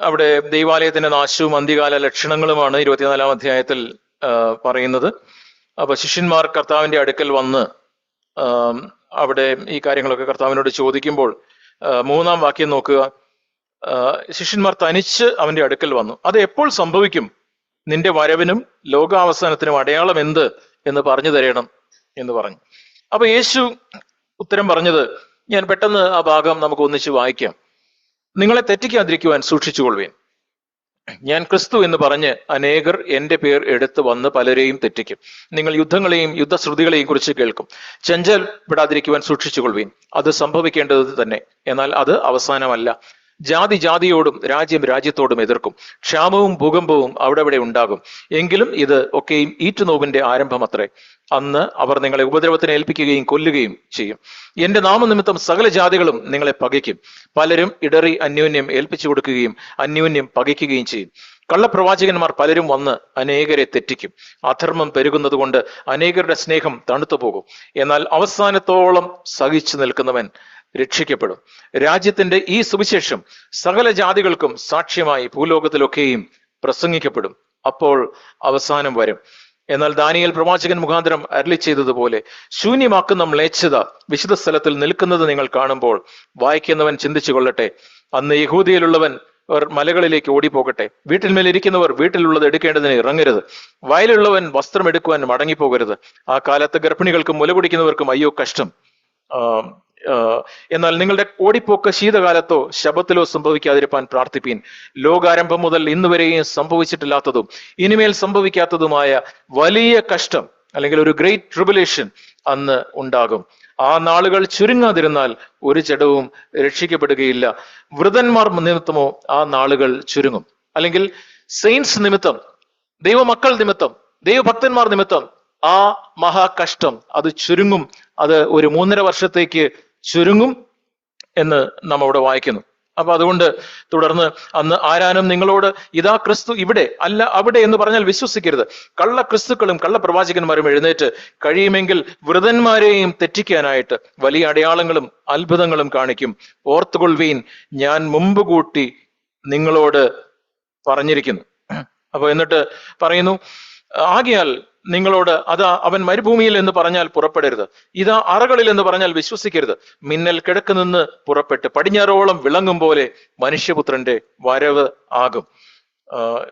അവിടെ ദൈവാലയത്തിന്റെ നാശവും അന്ത്യകാല ലക്ഷണങ്ങളുമാണ് 24-ാം അധ്യായത്തിൽ പറയുന്നത്. അപ്പൊ ശിഷ്യന്മാർ കർത്താവിന്റെ അടുക്കൽ വന്ന് അവിടെ ഈ കാര്യങ്ങളൊക്കെ കർത്താവിനോട് ചോദിക്കുമ്പോൾ 3-ാം വാക്യം നോക്കുക. ശിഷ്യന്മാർ തനിച്ച് അവന്റെ അടുക്കൽ വന്നു. അത് എപ്പോൾ സംഭവിക്കും? നിന്റെ വരവിനും ലോകാവസാനത്തിനും അടയാളം എന്ത് എന്ന് പറഞ്ഞു തരണം എന്ന് പറഞ്ഞു. അപ്പൊ യേശു ഉത്തരം പറഞ്ഞത്, ഞാൻ പെട്ടെന്ന് ആ ഭാഗം നമുക്ക് ഒന്നിച്ച് വായിക്കാം. നിങ്ങളെ തെറ്റിക്കാതിരിക്കുവാൻ സൂക്ഷിച്ചുകൊള്ളുവേൻ. ഞാൻ ക്രിസ്തു എന്ന് പറഞ്ഞ് അനേകർ എന്റെ പേർ എടുത്ത് വന്ന് പലരെയും തെറ്റിക്കും. നിങ്ങൾ യുദ്ധങ്ങളെയും യുദ്ധശ്രുതികളെയും കുറിച്ച് കേൾക്കും. ചെഞ്ചൽപ്പെടാതിരിക്കുവാൻ സൂക്ഷിച്ചുകൊള്ളുവീൻ. അത് സംഭവിക്കേണ്ടത് തന്നെ, എന്നാൽ അത് അവസാനമല്ല. ജാതി ജാതിയോടും രാജ്യം രാജ്യത്തോടും എതിർക്കും. ക്ഷാമവും ഭൂകമ്പവും അവിടെ ഉണ്ടാകും. എങ്കിലും ഇത് ഒക്കെയും ഈറ്റുനോവിന്റെ ആരംഭമത്രേ. അന്ന് അവർ നിങ്ങളെ ഉപദ്രവത്തിന് ഏൽപ്പിക്കുകയും കൊല്ലുകയും ചെയ്യും. എന്റെ നാമനിമിത്തം സകല ജാതികളും നിങ്ങളെ പകയ്ക്കും. പലരും ഇടറി അന്യോന്യം ഏൽപ്പിച്ചു കൊടുക്കുകയും അന്യോന്യം പകയ്ക്കുകയും ചെയ്യും. കള്ളപ്രവാചകന്മാർ പലരും വന്ന് അനേകരെ തെറ്റിക്കും. അധർമ്മം പെരുകുന്നത് കൊണ്ട് അനേകരുടെ സ്നേഹം തണുത്തു പോകും. എന്നാൽ അവസാനത്തോളം സഹിച്ചു നിൽക്കുന്നവൻ രക്ഷിക്കപ്പെടും. രാജ്യത്തിന്റെ ഈ സുവിശേഷം സകല ജാതികൾക്കും സാക്ഷ്യമായി ഭൂലോകത്തിലൊക്കെയും പ്രസംഗിക്കപ്പെടും. അപ്പോൾ അവസാനം വരും. എന്നാൽ ദാനിയേൽ പ്രവാചകൻ മുഖാന്തരം അരുളി ചെയ്തതുപോലെ ശൂന്യമാക്കുന്ന മ്ലേച്ഛത വിശുദ്ധ സ്ഥലത്തിൽ നിൽക്കുന്നത് നിങ്ങൾ കാണുമ്പോൾ വായിക്കുന്നവൻ ചിന്തിച്ചു കൊള്ളട്ടെ. അന്ന് യഹൂദിയിലുള്ളവൻ മലകളിലേക്ക് ഓടിപ്പോകട്ടെ. വീട്ടിന്മേലിരിക്കുന്നവർ വീട്ടിലുള്ളത് എടുക്കേണ്ടതിന് ഇറങ്ങരുത്. വയലുള്ളവൻ വസ്ത്രം എടുക്കുവാൻ മടങ്ങിപ്പോകരുത്. ആ കാലത്ത് ഗർഭിണികൾക്കും മുല കുടിക്കുന്നവർക്കും അയ്യോ കഷ്ടം. എന്നാൽ നിങ്ങളുടെ ഓടിപ്പോക്ക് ശീതകാലത്തോ ശബത്തിലോ സംഭവിക്കാതിരിക്കാൻ പ്രാർത്ഥിപ്പീൻ. ലോകാരംഭം മുതൽ ഇന്ന് വരെയും സംഭവിച്ചിട്ടില്ലാത്തതും ഇനിമേൽ സംഭവിക്കാത്തതുമായ വലിയ കഷ്ടം അല്ലെങ്കിൽ ഒരു ഗ്രേറ്റ് ട്രിബുലേഷൻ അന്ന് ഉണ്ടാകും. ആ നാളുകൾ ചുരുങ്ങാതിരുന്നാൽ ഒരു ജഡവും രക്ഷിക്കപ്പെടുകയില്ല. വൃതന്മാർ നിമിത്തമോ ആ നാളുകൾ ചുരുങ്ങും. അല്ലെങ്കിൽ സെയിൻസ് നിമിത്തം, ദൈവമക്കൾ നിമിത്തം, ദൈവഭക്തന്മാർ നിമിത്തം ആ മഹാകഷ്ടം അത് ചുരുങ്ങും. അത് ഒരു 3.5 വർഷത്തേക്ക് ചുരുങ്ങും എന്ന് നാം അവിടെ വായിക്കുന്നു. അപ്പൊ അതുകൊണ്ട് തുടർന്ന് അന്ന് ആരാനും നിങ്ങളോട് ഇതാ ക്രിസ്തു ഇവിടെ അല്ല അവിടെ എന്ന് പറഞ്ഞാൽ വിശ്വസിക്കരുത്. കള്ള ക്രിസ്തുക്കളും കള്ള പ്രവാചകന്മാരും എഴുന്നേറ്റ് കഴിയുമെങ്കിൽ വൃതന്മാരെയും തെറ്റിക്കാനായിട്ട് വലിയ അടയാളങ്ങളും അത്ഭുതങ്ങളും കാണിക്കും. ഓർത്തുകൊള്ളുവീൻ, ഞാൻ മുമ്പ് കൂട്ടി നിങ്ങളോട് പറഞ്ഞിരിക്കുന്നു. അപ്പൊ എന്നിട്ട് പറയുന്നു, ആകയാൽ നിങ്ങളോട് അതാ അവൻ മരുഭൂമിയിൽ എന്ന് പറഞ്ഞാൽ പുറപ്പെടരുത്, ഇതാ അറകളിൽ എന്ന് പറഞ്ഞാൽ വിശ്വസിക്കരുത്. മിന്നൽ കിഴക്ക് നിന്ന് പുറപ്പെട്ട് പടിഞ്ഞാറോളം വിളങ്ങും പോലെ മനുഷ്യപുത്രന്റെ വരവ് ആകും.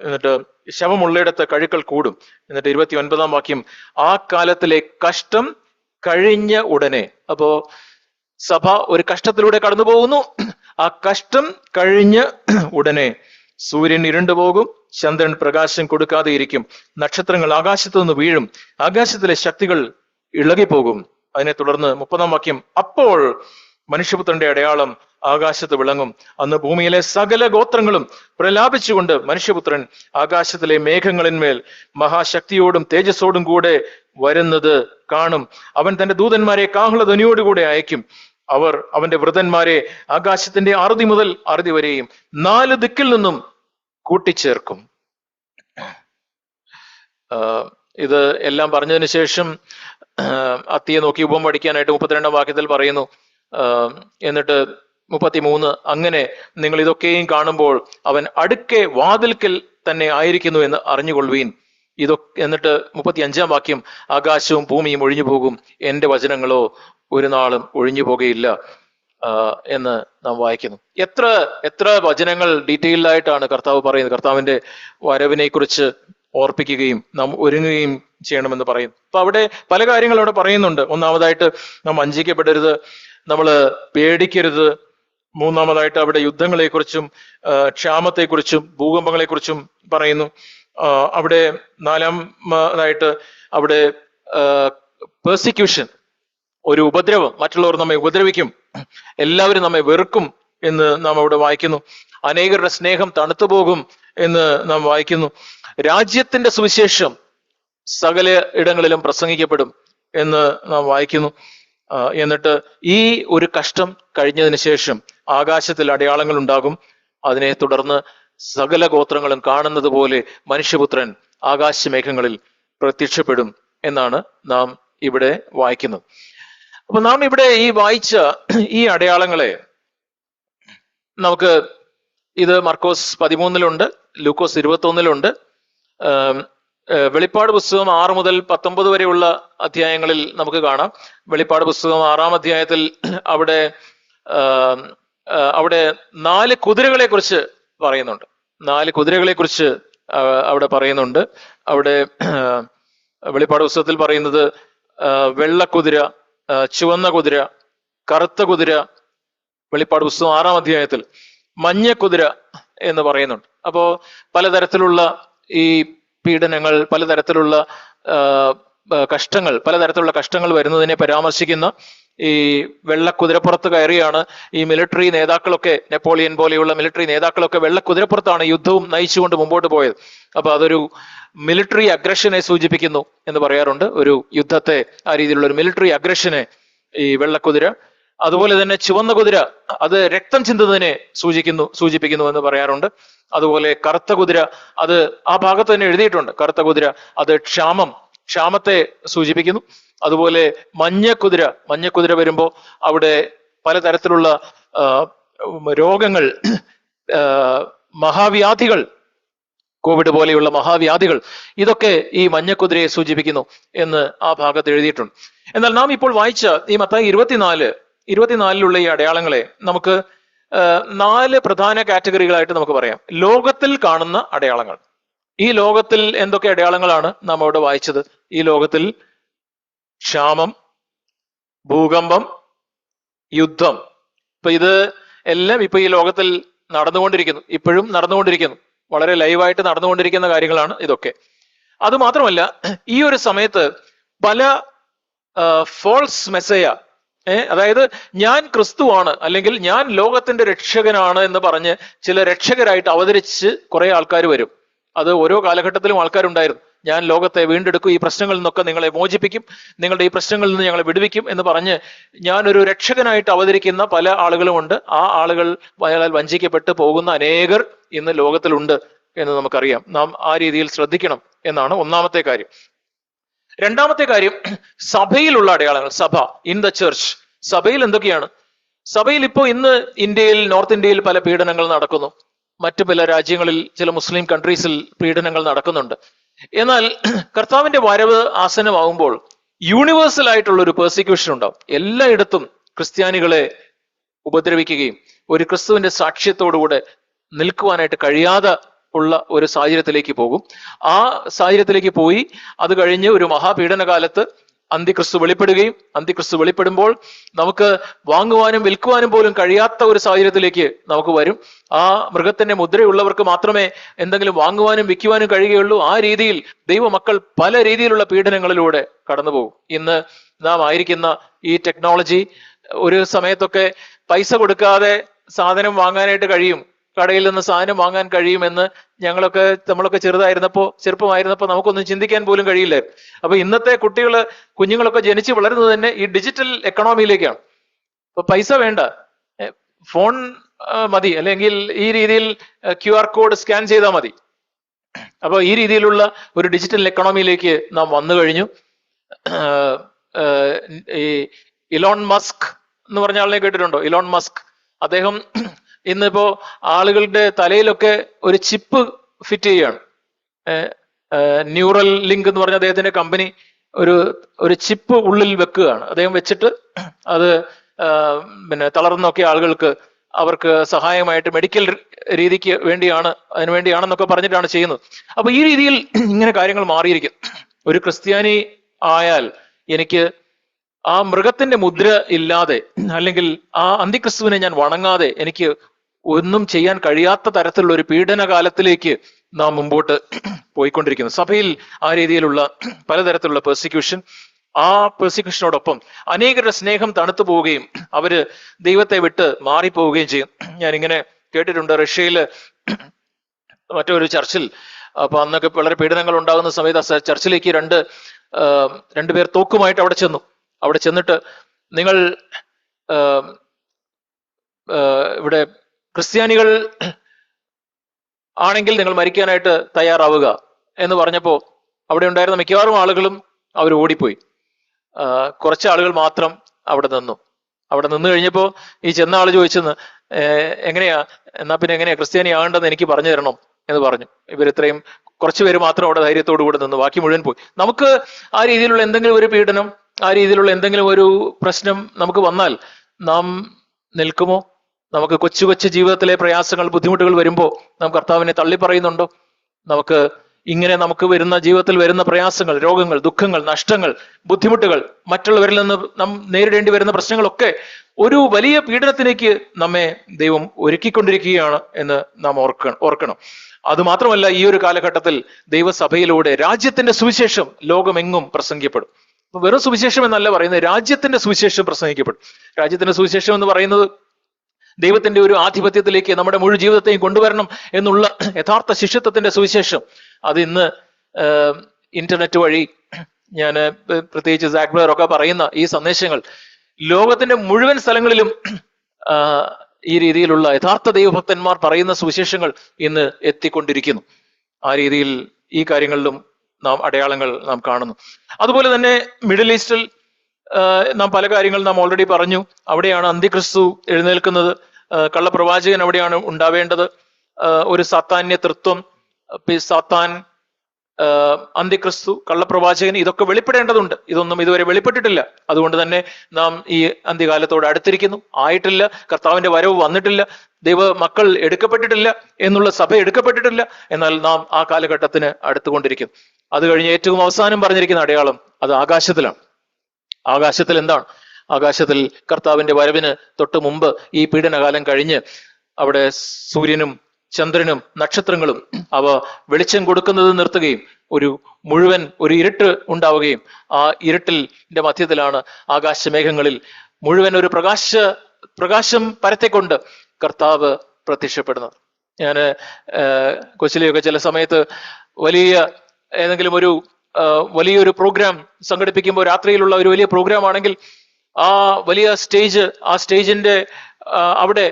എന്നിട്ട് ശവമുള്ളയിടത്ത് കഴുക്കൽ കൂടും. എന്നിട്ട് 29-ാം വാക്യം, ആ കാലത്തിലെ കഷ്ടം കഴിഞ്ഞ ഉടനെ. അപ്പോ സഭ ഒരു കഷ്ടത്തിലൂടെ കടന്നു പോകുന്നു. ആ കഷ്ടം കഴിഞ്ഞ ഉടനെ സൂര്യൻ ഇരുണ്ടുപോകും, ചന്ദ്രൻ പ്രകാശം കൊടുക്കാതെ ഇരിക്കും, നക്ഷത്രങ്ങൾ ആകാശത്തു നിന്ന് വീഴും, ആകാശത്തിലെ ശക്തികൾ ഇളകിപ്പോകും. അതിനെ തുടർന്ന് 30-ാം വാക്യം, അപ്പോൾ മനുഷ്യപുത്രന്റെ അടയാളം ആകാശത്ത് വിളങ്ങും. അന്ന് ഭൂമിയിലെ സകല ഗോത്രങ്ങളും പ്രലാപിച്ചുകൊണ്ട് മനുഷ്യപുത്രൻ ആകാശത്തിലെ മേഘങ്ങളിന്മേൽ മഹാശക്തിയോടും തേജസ്സോടും കൂടെ വരുന്നത് കാണും. അവൻ തന്റെ ദൂതന്മാരെ കാഹളധ്വനിയോടുകൂടെ അയക്കും. അവർ അവന്റെ വൃതന്മാരെ ആകാശത്തിന്റെ അറുതി മുതൽ അറുതി വരെയും 4 ദിക്കിൽ നിന്നും കൂട്ടിച്ചേർക്കും. ഇത് എല്ലാം പറഞ്ഞതിന് ശേഷം അത്തിയെ നോക്കി ഉപമ പഠിക്കാനായിട്ട് 32-ാം വാക്യത്തിൽ പറയുന്നു. എന്നിട്ട് 33, അങ്ങനെ നിങ്ങൾ ഇതൊക്കെയും കാണുമ്പോൾ അവൻ അടുക്കെ വാതിൽക്കൽ തന്നെ ആയിരിക്കുന്നു എന്ന് അറിഞ്ഞുകൊള്ളുവീൻ. എന്നിട്ട് 35-ാം വാക്യം, ആകാശവും ഭൂമിയും ഒഴിഞ്ഞു പോകും, എന്റെ വചനങ്ങളോ ഒരു നാളും ഒഴിഞ്ഞു പോകുകയില്ല എന്ന് നാം വായിക്കുന്നു. എത്ര വചനങ്ങൾ ഡീറ്റെയിൽഡ് ആയിട്ടാണ് കർത്താവ് പറയുന്നത്. കർത്താവിന്റെ വരവിനെ കുറിച്ച് ഓർപ്പിക്കുകയും നാം ഒരുങ്ങുകയും ചെയ്യണമെന്ന് പറയുന്നു. അപ്പൊ അവിടെ പല കാര്യങ്ങൾ അവിടെ പറയുന്നുണ്ട്. ഒന്നാമതായിട്ട് നാം വഞ്ചിക്കപ്പെടരുത്, നമ്മൾ പേടിക്കരുത്. മൂന്നാമതായിട്ട് അവിടെ യുദ്ധങ്ങളെക്കുറിച്ചും ക്ഷാമത്തെക്കുറിച്ചും ഭൂകമ്പങ്ങളെക്കുറിച്ചും പറയുന്നു. അവിടെ 4-ാമതായിട്ട് അവിടെ പെർസിക്യൂഷൻ, ഒരു ഉപദ്രവം, മറ്റുള്ളവർ നമ്മെ ഉപദ്രവിക്കും, എല്ലാവരും നമ്മെ വെറുക്കും എന്ന് നാം അവിടെ വായിക്കുന്നു. അനേകരുടെ സ്നേഹം തണുത്തു പോകും എന്ന് നാം വായിക്കുന്നു. രാജ്യത്തിന്റെ സുവിശേഷം സകല ഇടങ്ങളിലും പ്രസംഗിക്കപ്പെടും എന്ന് നാം വായിക്കുന്നു. എന്നിട്ട് ഈ ഒരു കഷ്ടം കഴിഞ്ഞതിന് ശേഷം ആകാശത്തിൽ അടയാളങ്ങൾ ഉണ്ടാകും. അതിനെ തുടർന്ന് സകല ഗോത്രങ്ങളും കാണുന്നത് പോലെ മനുഷ്യപുത്രൻ ആകാശമേഘങ്ങളിൽ പ്രത്യക്ഷപ്പെടും എന്നാണ് നാം ഇവിടെ വായിക്കുന്നത്. അപ്പൊ നാം ഇവിടെ ഈ വായിച്ച ഈ അടയാളങ്ങളെ നമുക്ക്, ഇത് മർക്കോസ് 13-ലുണ്ട്, ലൂക്കോസ് 21-ലുണ്ട്, വെളിപ്പാട് പുസ്തകം 6 മുതൽ 19 വരെയുള്ള അധ്യായങ്ങളിൽ നമുക്ക് കാണാം. വെളിപ്പാട് പുസ്തകം 6-ാം അധ്യായത്തിൽ അവിടെ 4 കുതിരകളെ കുറിച്ച് പറയുന്നുണ്ട്. 4 കുതിരകളെ കുറിച്ച് അവിടെ പറയുന്നുണ്ട്. അവിടെ വെളിപ്പാട് പുസ്തകത്തിൽ പറയുന്നത് വെള്ളക്കുതിര, ചുവന്ന കുതിര, കറുത്ത കുതിര. വെളിപ്പാട് പുസ്തകം 6-ാം അധ്യായത്തിൽ മഞ്ഞ കുതിര എന്ന് പറയുന്നുണ്ട്. അപ്പോ പലതരത്തിലുള്ള ഈ പീഡനങ്ങൾ, പലതരത്തിലുള്ള കഷ്ടങ്ങൾ വരുന്നതിനെ പരാമർശിക്കുന്ന ഈ വെള്ളക്കുതിരപ്പുറത്ത് കയറിയാണ് ഈ മിലിറ്ററി നേതാക്കളൊക്കെ, നെപ്പോളിയൻ പോലെയുള്ള മിലിറ്ററി നേതാക്കളൊക്കെ വെള്ളക്കുതിരപ്പുറത്താണ് യുദ്ധവും നയിച്ചുകൊണ്ട് മുമ്പോട്ട് പോയത്. അപ്പൊ അതൊരു മിലിറ്ററി അഗ്രഷനെ സൂചിപ്പിക്കുന്നു എന്ന് പറയാറുണ്ട്. ഒരു യുദ്ധത്തെ, ആ രീതിയിലുള്ള ഒരു മിലിറ്ററി അഗ്രഷനെ ഈ വെള്ളക്കുതിര. അതുപോലെ തന്നെ ചുവന്ന കുതിര, അത് രക്തം ചിന്തുന്നതിനെ സൂചിപ്പിക്കുന്നു എന്ന് പറയാറുണ്ട്. അതുപോലെ കറുത്ത കുതിര, അത് ആ ഭാഗത്ത് തന്നെ എഴുതിയിട്ടുണ്ട്. കറുത്ത കുതിര അത് ക്ഷാമത്തെ സൂചിപ്പിക്കുന്നു. അതുപോലെ മഞ്ഞക്കുതിര വരുമ്പോ അവിടെ പലതരത്തിലുള്ള രോഗങ്ങൾ, മഹാവ്യാധികൾ, കോവിഡ് പോലെയുള്ള മഹാവ്യാധികൾ, ഇതൊക്കെ ഈ മഞ്ഞക്കുതിരയെ സൂചിപ്പിക്കുന്നു എന്ന് ആ ഭാഗത്ത് എഴുതിയിട്ടുണ്ട്. എന്നാൽ നാം ഇപ്പോൾ വായിച്ച ഈ മത്തായി 24-ലുള്ള ഈ അടയാളങ്ങളെ നമുക്ക് 4 പ്രധാന കാറ്റഗറികളായിട്ട് നമുക്ക് പറയാം. ലോകത്തിൽ കാണുന്ന അടയാളങ്ങൾ. ഈ ലോകത്തിൽ എന്തൊക്കെ അടയാളങ്ങളാണ് നാം അവിടെ വായിച്ചത്? ഈ ലോകത്തിൽ ക്ഷാമം, ഭൂകമ്പം, യുദ്ധം. ഇത് എല്ലാം ഇപ്പൊ ഈ ലോകത്തിൽ നടന്നുകൊണ്ടിരിക്കുന്നു, ഇപ്പോഴും നടന്നുകൊണ്ടിരിക്കുന്നു, വളരെ ലൈവായിട്ട് നടന്നുകൊണ്ടിരിക്കുന്ന കാര്യങ്ങളാണ് ഇതൊക്കെ. അത് മാത്രമല്ല, ഈ ഒരു സമയത്ത് പല ഫോൾസ് മെസ്സയ, അതായത് ഞാൻ ക്രിസ്തുവാണ് അല്ലെങ്കിൽ ഞാൻ ലോകത്തിന്റെ രക്ഷകനാണ് എന്ന് പറഞ്ഞ് ചില രക്ഷകരായിട്ട് അവതരിച്ച് കുറെ ആൾക്കാർ വരും. അത് ഓരോ കാലഘട്ടത്തിലും ആൾക്കാരുണ്ടായിരുന്നു. ഞാൻ ലോകത്തെ വീണ്ടെടുക്കും, ഈ പ്രശ്നങ്ങളിൽ നിന്നൊക്കെ നിങ്ങളെ മോചിപ്പിക്കും, നിങ്ങളുടെ ഈ പ്രശ്നങ്ങളിൽ നിന്ന് ഞങ്ങളെ വിടുവിക്കും എന്ന് പറഞ്ഞ് ഞാനൊരു രക്ഷകനായിട്ട് അവതരിക്കുന്ന പല ആളുകളുമുണ്ട്. ആ ആളുകൾ അയാൾ വഞ്ചിക്കപ്പെട്ട് പോകുന്ന അനേകർ ഇന്ന് ലോകത്തിലുണ്ട് എന്ന് നമുക്കറിയാം. നാം ആ രീതിയിൽ ശ്രദ്ധിക്കണം എന്നാണ് ഒന്നാമത്തെ കാര്യം. രണ്ടാമത്തെ കാര്യം, സഭയിലുള്ള അടയാളങ്ങൾ. സഭ, ഇൻ ദ ചർച്ച്. സഭയിൽ എന്തൊക്കെയാണ്? സഭയിൽ ഇപ്പോൾ ഇന്ന് ഇന്ത്യയിൽ, നോർത്ത് ഇന്ത്യയിൽ പല പീഡനങ്ങൾ നടക്കുന്നു. മറ്റു പല രാജ്യങ്ങളിൽ, ചില മുസ്ലിം കൺട്രീസിൽ പീഡനങ്ങൾ നടക്കുന്നുണ്ട്. എന്നാൽ കർത്താവിന്റെ വരവ് ആസന്നമാകുമ്പോൾ യൂണിവേഴ്സൽ ആയിട്ടുള്ള ഒരു പെർസിക്യൂഷൻ ഉണ്ടാവും. എല്ലായിടത്തും ക്രിസ്ത്യാനികളെ ഉപദ്രവിക്കുകയും ഒരു ക്രിസ്തുവിന്റെ സാക്ഷ്യത്തോടുകൂടെ നിൽക്കുവാനായിട്ട് കഴിയാതെ ഉള്ള ഒരു സാഹചര്യത്തിലേക്ക് പോകും. ആ സാഹചര്യത്തിലേക്ക് പോയി അത് കഴിഞ്ഞ് ഒരു മഹാപീഡന കാലത്ത് അന്തിക്രിസ്തു വെളിപ്പെടുകയും, അന്തിക്രിസ്തു വെളിപ്പെടുമ്പോൾ നമുക്ക് വാങ്ങുവാനും വിൽക്കുവാനും പോലും കഴിയാത്ത ഒരു സാഹചര്യത്തിലേക്ക് നമുക്ക് വരും. ആ മൃഗത്തിന്റെ മുദ്രയുള്ളവർക്ക് മാത്രമേ എന്തെങ്കിലും വാങ്ങുവാനും വിൽക്കുവാനും കഴിയുകയുള്ളൂ. ആ രീതിയിൽ ദൈവമക്കൾ പല രീതിയിലുള്ള പീഡനങ്ങളിലൂടെ കടന്നു പോകും. ഇന്ന് നാം ആയിരിക്കുന്ന ഈ ടെക്നോളജി, ഒരു സമയത്തൊക്കെ പൈസ കൊടുക്കാതെ സാധനം വാങ്ങാനായിട്ട് കഴിയും, കടയിൽ നിന്ന് സാധനം വാങ്ങാൻ കഴിയുമെന്ന് നമ്മളൊക്കെ ചെറുപ്പമായിരുന്നപ്പോ നമുക്കൊന്നും ചിന്തിക്കാൻ പോലും കഴിയില്ലായിരുന്നു. അപ്പൊ ഇന്നത്തെ കുഞ്ഞുങ്ങളൊക്കെ ജനിച്ച് വളരുന്നത് തന്നെ ഈ ഡിജിറ്റൽ എക്കണോമിയിലേക്കാണ്. അപ്പൊ പൈസ വേണ്ട, ഫോൺ മതി, അല്ലെങ്കിൽ ഈ രീതിയിൽ QR കോഡ് സ്കാൻ ചെയ്താൽ മതി. അപ്പൊ ഈ രീതിയിലുള്ള ഒരു ഡിജിറ്റൽ എക്കണോമിയിലേക്ക് നാം വന്നു കഴിഞ്ഞു. ഈ ഇലോൺ മസ്ക് എന്ന് പറഞ്ഞ ആളിനെ കേട്ടിട്ടുണ്ടോ? ഇലോൺ മസ്ക്, അദ്ദേഹം ഇന്നിപ്പോ ആളുകളുടെ തലയിലൊക്കെ ഒരു ചിപ്പ് ഫിറ്റ് ചെയ്യാണ്. ന്യൂറൽ ലിങ്ക് എന്ന് പറഞ്ഞ അദ്ദേഹത്തിന്റെ കമ്പനി ഒരു ചിപ്പ് ഉള്ളിൽ വെക്കുകയാണ്. അദ്ദേഹം വെച്ചിട്ട് അത് തളർന്നൊക്കെ ആളുകൾക്ക് അവർക്ക് സഹായമായിട്ട് മെഡിക്കൽ രീതിക്ക് അതിനുവേണ്ടിയാണെന്നൊക്കെ പറഞ്ഞിട്ടാണ് ചെയ്യുന്നത്. അപ്പൊ ഈ രീതിയിൽ ഇങ്ങനെ കാര്യങ്ങൾ മാറിയിരിക്കും. ഒരു ക്രിസ്ത്യാനി ആയാൽ എനിക്ക് ആ മൃഗത്തിന്റെ മുദ്ര ഇല്ലാതെ, അല്ലെങ്കിൽ ആ അന്തിക്രിസ്തുവിനെ ഞാൻ വണങ്ങാതെ എനിക്ക് ഒന്നും ചെയ്യാൻ കഴിയാത്ത തരത്തിലുള്ള ഒരു പീഡന കാലത്തിലേക്ക് നാം മുമ്പോട്ട് പോയിക്കൊണ്ടിരിക്കുന്നു. സഭയിൽ ആ രീതിയിലുള്ള പലതരത്തിലുള്ള പെർസിക്യൂഷൻ, ആ പെർസിക്യൂഷനോടൊപ്പം അനേകരുടെ സ്നേഹം തണുത്തു പോവുകയും അവര് ദൈവത്തെ വിട്ട് മാറിപ്പോവുകയും ചെയ്യും. ഞാനിങ്ങനെ കേട്ടിട്ടുണ്ട്, റഷ്യയില് മറ്റൊരു ചർച്ചിൽ, അപ്പൊ അന്നൊക്കെ വളരെ പീഡനങ്ങൾ ഉണ്ടാകുന്ന സമയത്ത് ചർച്ചിലേക്ക് രണ്ടുപേർ തോക്കുമായിട്ട് അവിടെ ചെന്നിട്ട് നിങ്ങൾ ഇവിടെ ക്രിസ്ത്യാനികൾ ആണെങ്കിൽ നിങ്ങൾ മരിക്കാനായിട്ട് തയ്യാറാവുക എന്ന് പറഞ്ഞപ്പോ അവിടെ ഉണ്ടായിരുന്ന മിക്കവാറും ആളുകളും അവർ ഓടിപ്പോയി. കുറച്ച് ആളുകൾ മാത്രം അവിടെ നിന്നു. അവിടെ നിന്ന് കഴിഞ്ഞപ്പോ ഈ ചെന്ന ആള് ചോദിച്ചെന്ന്, എന്നാ പിന്നെ എങ്ങനെയാ ക്രിസ്ത്യാനി ആകേണ്ടതെന്ന് എനിക്ക് പറഞ്ഞു തരണം എന്ന് പറഞ്ഞു. ഇവരിത്രയും കുറച്ചു പേര് മാത്രം അവിടെ ധൈര്യത്തോടു കൂടെ നിന്ന്, ബാക്കി മുഴുവൻ പോയി. നമുക്ക് ആ രീതിയിലുള്ള എന്തെങ്കിലും ഒരു പീഡനം, ആ രീതിയിലുള്ള എന്തെങ്കിലും ഒരു പ്രശ്നം നമുക്ക് വന്നാൽ നാം നിൽക്കുമോ? നമുക്ക് കൊച്ചു കൊച്ചു ജീവിതത്തിലെ പ്രയാസങ്ങൾ, ബുദ്ധിമുട്ടുകൾ വരുമ്പോൾ നാം കർത്താവിനെ തള്ളി പറയുന്നുണ്ടോ? നമുക്ക് വരുന്ന ജീവിതത്തിൽ വരുന്ന പ്രയാസങ്ങൾ, രോഗങ്ങൾ, ദുഃഖങ്ങൾ, നഷ്ടങ്ങൾ, ബുദ്ധിമുട്ടുകൾ, മറ്റുള്ളവരിൽ നിന്ന് നാം നേരിടേണ്ടി വരുന്ന പ്രശ്നങ്ങളൊക്കെ ഒരു വലിയ പീഡനത്തിലേക്ക് നമ്മെ ദൈവം ഒരുക്കിക്കൊണ്ടിരിക്കുകയാണ് എന്ന് നാം ഓർക്കണം. അതുമാത്രമല്ല, ഈ ഒരു കാലഘട്ടത്തിൽ ദൈവസഭയിലൂടെ രാജ്യത്തിന്റെ സുവിശേഷം ലോകമെങ്ങും പ്രസംഗിക്കപ്പെടും. അപ്പൊ വെറും സുവിശേഷം എന്നല്ല പറയുന്നത്, രാജ്യത്തിന്റെ സുവിശേഷം പ്രസംഗിക്കപ്പെടും. രാജ്യത്തിന്റെ സുവിശേഷം എന്ന് പറയുന്നത് ദൈവത്തിന്റെ ഒരു ആധിപത്യത്തിലേക്ക് നമ്മുടെ മുഴു ജീവിതത്തെയും കൊണ്ടുവരണം എന്നുള്ള യഥാർത്ഥ ശിഷ്യത്വത്തിന്റെ സുവിശേഷം. അത് ഇന്ന് ഇന്റർനെറ്റ് വഴി, ഞാൻ പ്രത്യേകിച്ച് സാക് ബ്രദർ ഒക്കെ പറയുന്ന ഈ സന്ദേശങ്ങൾ ലോകത്തിന്റെ മുഴുവൻ സ്ഥലങ്ങളിലും ഈ രീതിയിലുള്ള യഥാർത്ഥ ദൈവഭക്തന്മാർ പറയുന്ന സുവിശേഷങ്ങൾ ഇന്ന് എത്തിക്കൊണ്ടിരിക്കുന്നു. ആ രീതിയിൽ ഈ കാര്യങ്ങളിലും അടയാളങ്ങൾ നാം കാണുന്നു. അതുപോലെ തന്നെ മിഡിൽ ഈസ്റ്റിൽ നാം പല കാര്യങ്ങൾ നാം ഓൾറെഡി പറഞ്ഞു. അവിടെയാണ് അന്തിക്രിസ്തു എഴുന്നേൽക്കുന്നത്. കള്ളപ്രവാചകൻ അവിടെയാണ് ഉണ്ടാവേണ്ടത്. ഒരു സാത്താന്യ തൃത്വം, സാത്താൻ, അന്തിക്രിസ്തു, കള്ളപ്രവാചകൻ, ഇതൊക്കെ വെളിപ്പെടേണ്ടതുണ്ട്. ഇതൊന്നും ഇതുവരെ വെളിപ്പെട്ടിട്ടില്ല. അതുകൊണ്ട് തന്നെ നാം ഈ അന്ത്യകാലത്തോട് അടുത്തിരിക്കുന്നു. ആയിട്ടില്ല, കർത്താവിന്റെ വരവ് വന്നിട്ടില്ല, ദൈവ മക്കൾ എടുക്കപ്പെട്ടിട്ടില്ല, സഭ എടുക്കപ്പെട്ടിട്ടില്ല. എന്നാൽ നാം ആ കാലഘട്ടത്തിന് അടുത്തുകൊണ്ടിരിക്കുന്നു. അത് കഴിഞ്ഞ് ഏറ്റവും അവസാനം പറഞ്ഞിരിക്കുന്ന അടയാളം അത് ആകാശത്തിലാണ്. ആകാശത്തിൽ എന്താണ്? ആകാശത്തിൽ കർത്താവിന്റെ വരവിന് തൊട്ട് മുമ്പ് ഈ പീഡനകാലം കഴിഞ്ഞ് അവിടെ സൂര്യനും ചന്ദ്രനും നക്ഷത്രങ്ങളും അവ വെളിച്ചം കൊടുക്കുന്നത് നിർത്തുകയും ഒരു ഇരുട്ട് ഉണ്ടാവുകയും ആ ഇരുട്ടിന്റെ മധ്യത്തിലാണ് ആകാശമേഘങ്ങളിൽ മുഴുവൻ ഒരു പ്രകാശം പരത്തിക്കൊണ്ട് കർത്താവ് പ്രത്യക്ഷപ്പെടുന്നത്. ഞാന് കൊച്ചിലെയൊക്കെ ചില സമയത്ത് ഏതെങ്കിലും വലിയൊരു പ്രോഗ്രാം സംഘടിപ്പിക്കുമ്പോൾ രാത്രിയിലുള്ള ഒരു വലിയ പ്രോഗ്രാം ആണെങ്കിൽ ആ വലിയ സ്റ്റേജിന്റെ അവിടെ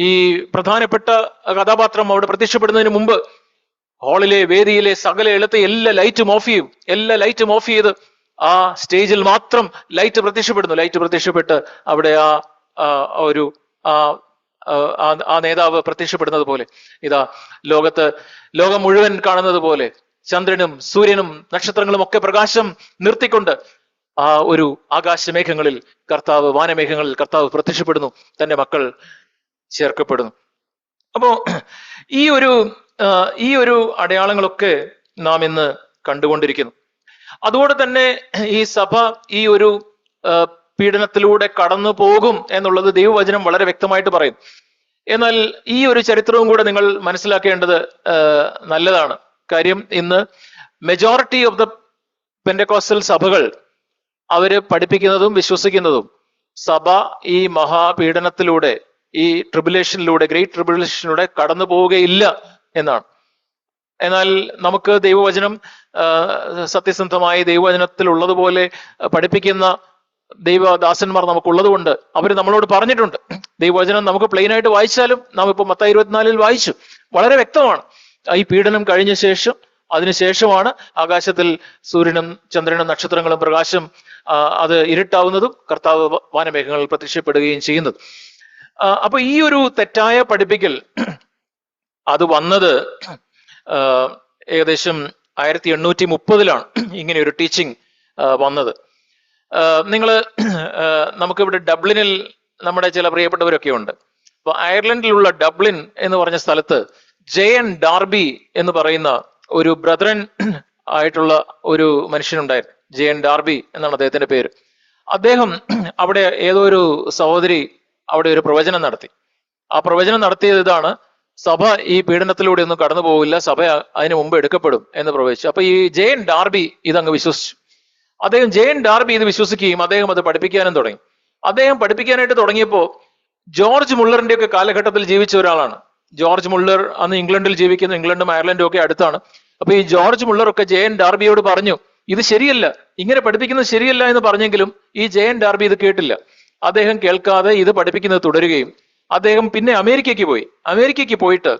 ഈ പ്രധാനപ്പെട്ട കഥാപാത്രം അവിടെ പ്രത്യക്ഷപ്പെടുന്നതിന് മുമ്പ് ഹാളിലെ വേദിയിലെ എല്ലാ ലൈറ്റും ഓഫ് ചെയ്ത് ആ സ്റ്റേജിൽ മാത്രം ലൈറ്റ് പ്രത്യക്ഷപ്പെട്ട് അവിടെ ആ നേതാവ് പ്രത്യക്ഷപ്പെടുന്നത് പോലെ ഇതാ ലോകം മുഴുവൻ കാണുന്നത് പോലെ ചന്ദ്രനും സൂര്യനും നക്ഷത്രങ്ങളും ഒക്കെ പ്രകാശം നിർത്തിക്കൊണ്ട് ആ ഒരു ആകാശമേഘങ്ങളിൽ വാനമേഘങ്ങളിൽ കർത്താവ് പ്രത്യക്ഷപ്പെടുന്നു, തന്റെ മക്കൾ ചേർക്കപ്പെടുന്നു. അപ്പോ ഈ ഒരു അടയാളങ്ങളൊക്കെ നാം ഇന്ന് കണ്ടുകൊണ്ടിരിക്കുന്നു. അതുകൊണ്ട് തന്നെ ഈ സഭ ഈ ഒരു പീഡനത്തിലൂടെ കടന്നു പോകും എന്നുള്ളത് ദൈവവചനം വളരെ വ്യക്തമായിട്ട് പറയും. എന്നാൽ ഈ ഒരു ചരിത്രവും കൂടെ നിങ്ങൾ മനസ്സിലാക്കേണ്ടത് നല്ലതാണ്. കാര്യം ഇന്ന് മെജോറിറ്റി ഓഫ് ദ പെന്റക്കോസ്റ്റൽ സഭകൾ അവര് പഠിപ്പിക്കുന്നതും വിശ്വസിക്കുന്നതും സഭ ഈ മഹാപീഡനത്തിലൂടെ, ഈ ഗ്രേറ്റ് ട്രിബുലേഷനിലൂടെ കടന്നു പോവുകയില്ല എന്നാണ്. എന്നാൽ നമുക്ക് ദൈവവചനം സത്യസന്ധമായി ദൈവവചനത്തിൽ ഉള്ളതുപോലെ പഠിപ്പിക്കുന്ന ദൈവദാസന്മാർ നമുക്കുള്ളത് കൊണ്ട് അവർ നമ്മളോട് പറഞ്ഞിട്ടുണ്ട്. ദൈവവചനം നമുക്ക് പ്ലെയിൻ ആയിട്ട് വായിച്ചാലും നാം ഇപ്പൊ മത്തായി 24 വായിച്ചു, വളരെ വ്യക്തമാണ്. ഈ പീഡനം കഴിഞ്ഞ ശേഷം, അതിനുശേഷമാണ് ആകാശത്തിൽ സൂര്യനും ചന്ദ്രനും നക്ഷത്രങ്ങളും പ്രകാശം അത് ഇരുട്ടാവുന്നതും കർത്താവ് വാനമേഘങ്ങളിൽ പ്രത്യക്ഷപ്പെടുകയും ചെയ്യുന്നത്. അപ്പൊ ഈ ഒരു തെറ്റായ പഠിപ്പിക്കൽ അത് വന്നത് ഏകദേശം 1830 ഇങ്ങനെ ഒരു ടീച്ചിങ് വന്നത്. നമുക്കിവിടെ ഡബ്ലിനിൽ നമ്മുടെ ചില പ്രിയപ്പെട്ടവരൊക്കെ ഉണ്ട്. അപ്പൊ അയർലൻഡിലുള്ള ഡബ്ലിൻ എന്ന് പറഞ്ഞ സ്ഥലത്ത് ജെയൻ ഡാർബി എന്ന് പറയുന്ന ഒരു ബ്രദറൻ ആയിട്ടുള്ള ഒരു മനുഷ്യനുണ്ടായിരുന്നു. ജെയൻ ഡാർബി എന്നാണ് അദ്ദേഹത്തിന്റെ പേര്. അദ്ദേഹം അവിടെ ഏതോ ഒരു സഹോദരി അവിടെ ഒരു പ്രവചനം നടത്തി. ആ പ്രവചനം നടത്തിയത് ഇതാണ്: സഭ ഈ പീഡനത്തിലൂടെ ഒന്നും കടന്നു പോവില്ല, സഭ അതിനു മുമ്പ് എടുക്കപ്പെടും എന്ന് പ്രവചിച്ചു. അപ്പൊ ഈ ജെയൻ ഡാർബി ഇതങ്ങ് വിശ്വസിച്ചു. ജെയൻ ഡാർബി ഇത് വിശ്വസിക്കുകയും അദ്ദേഹം അത് പഠിപ്പിക്കാനും തുടങ്ങി. അദ്ദേഹം പഠിപ്പിക്കാനായിട്ട് തുടങ്ങിയപ്പോൾ ജോർജ് മുള്ളറിന്റെ ഒക്കെ കാലഘട്ടത്തിൽ ജീവിച്ച ഒരാളാണ്. ജോർജ് മുള്ളർ അന്ന് ഇംഗ്ലണ്ടിൽ ജീവിക്കുന്നു. ഇംഗ്ലണ്ടും അയർലൻഡും ഒക്കെ അടുത്താണ്. അപ്പൊ ഈ ജോർജ് മുള്ളറൊക്കെ ജെയൻ ഡാർബിയോട് പറഞ്ഞു, ഇത് ശരിയല്ല, ഇങ്ങനെ പഠിപ്പിക്കുന്നത് ശരിയല്ല എന്ന് പറഞ്ഞെങ്കിലും ഈ ജെയൻ ഡാർബി ഇത് കേട്ടില്ല. അദ്ദേഹം കേൾക്കാതെ ഇത് പഠിപ്പിക്കുന്നത് തുടരുകയും അദ്ദേഹം പിന്നെ അമേരിക്കയ്ക്ക് പോയിട്ട്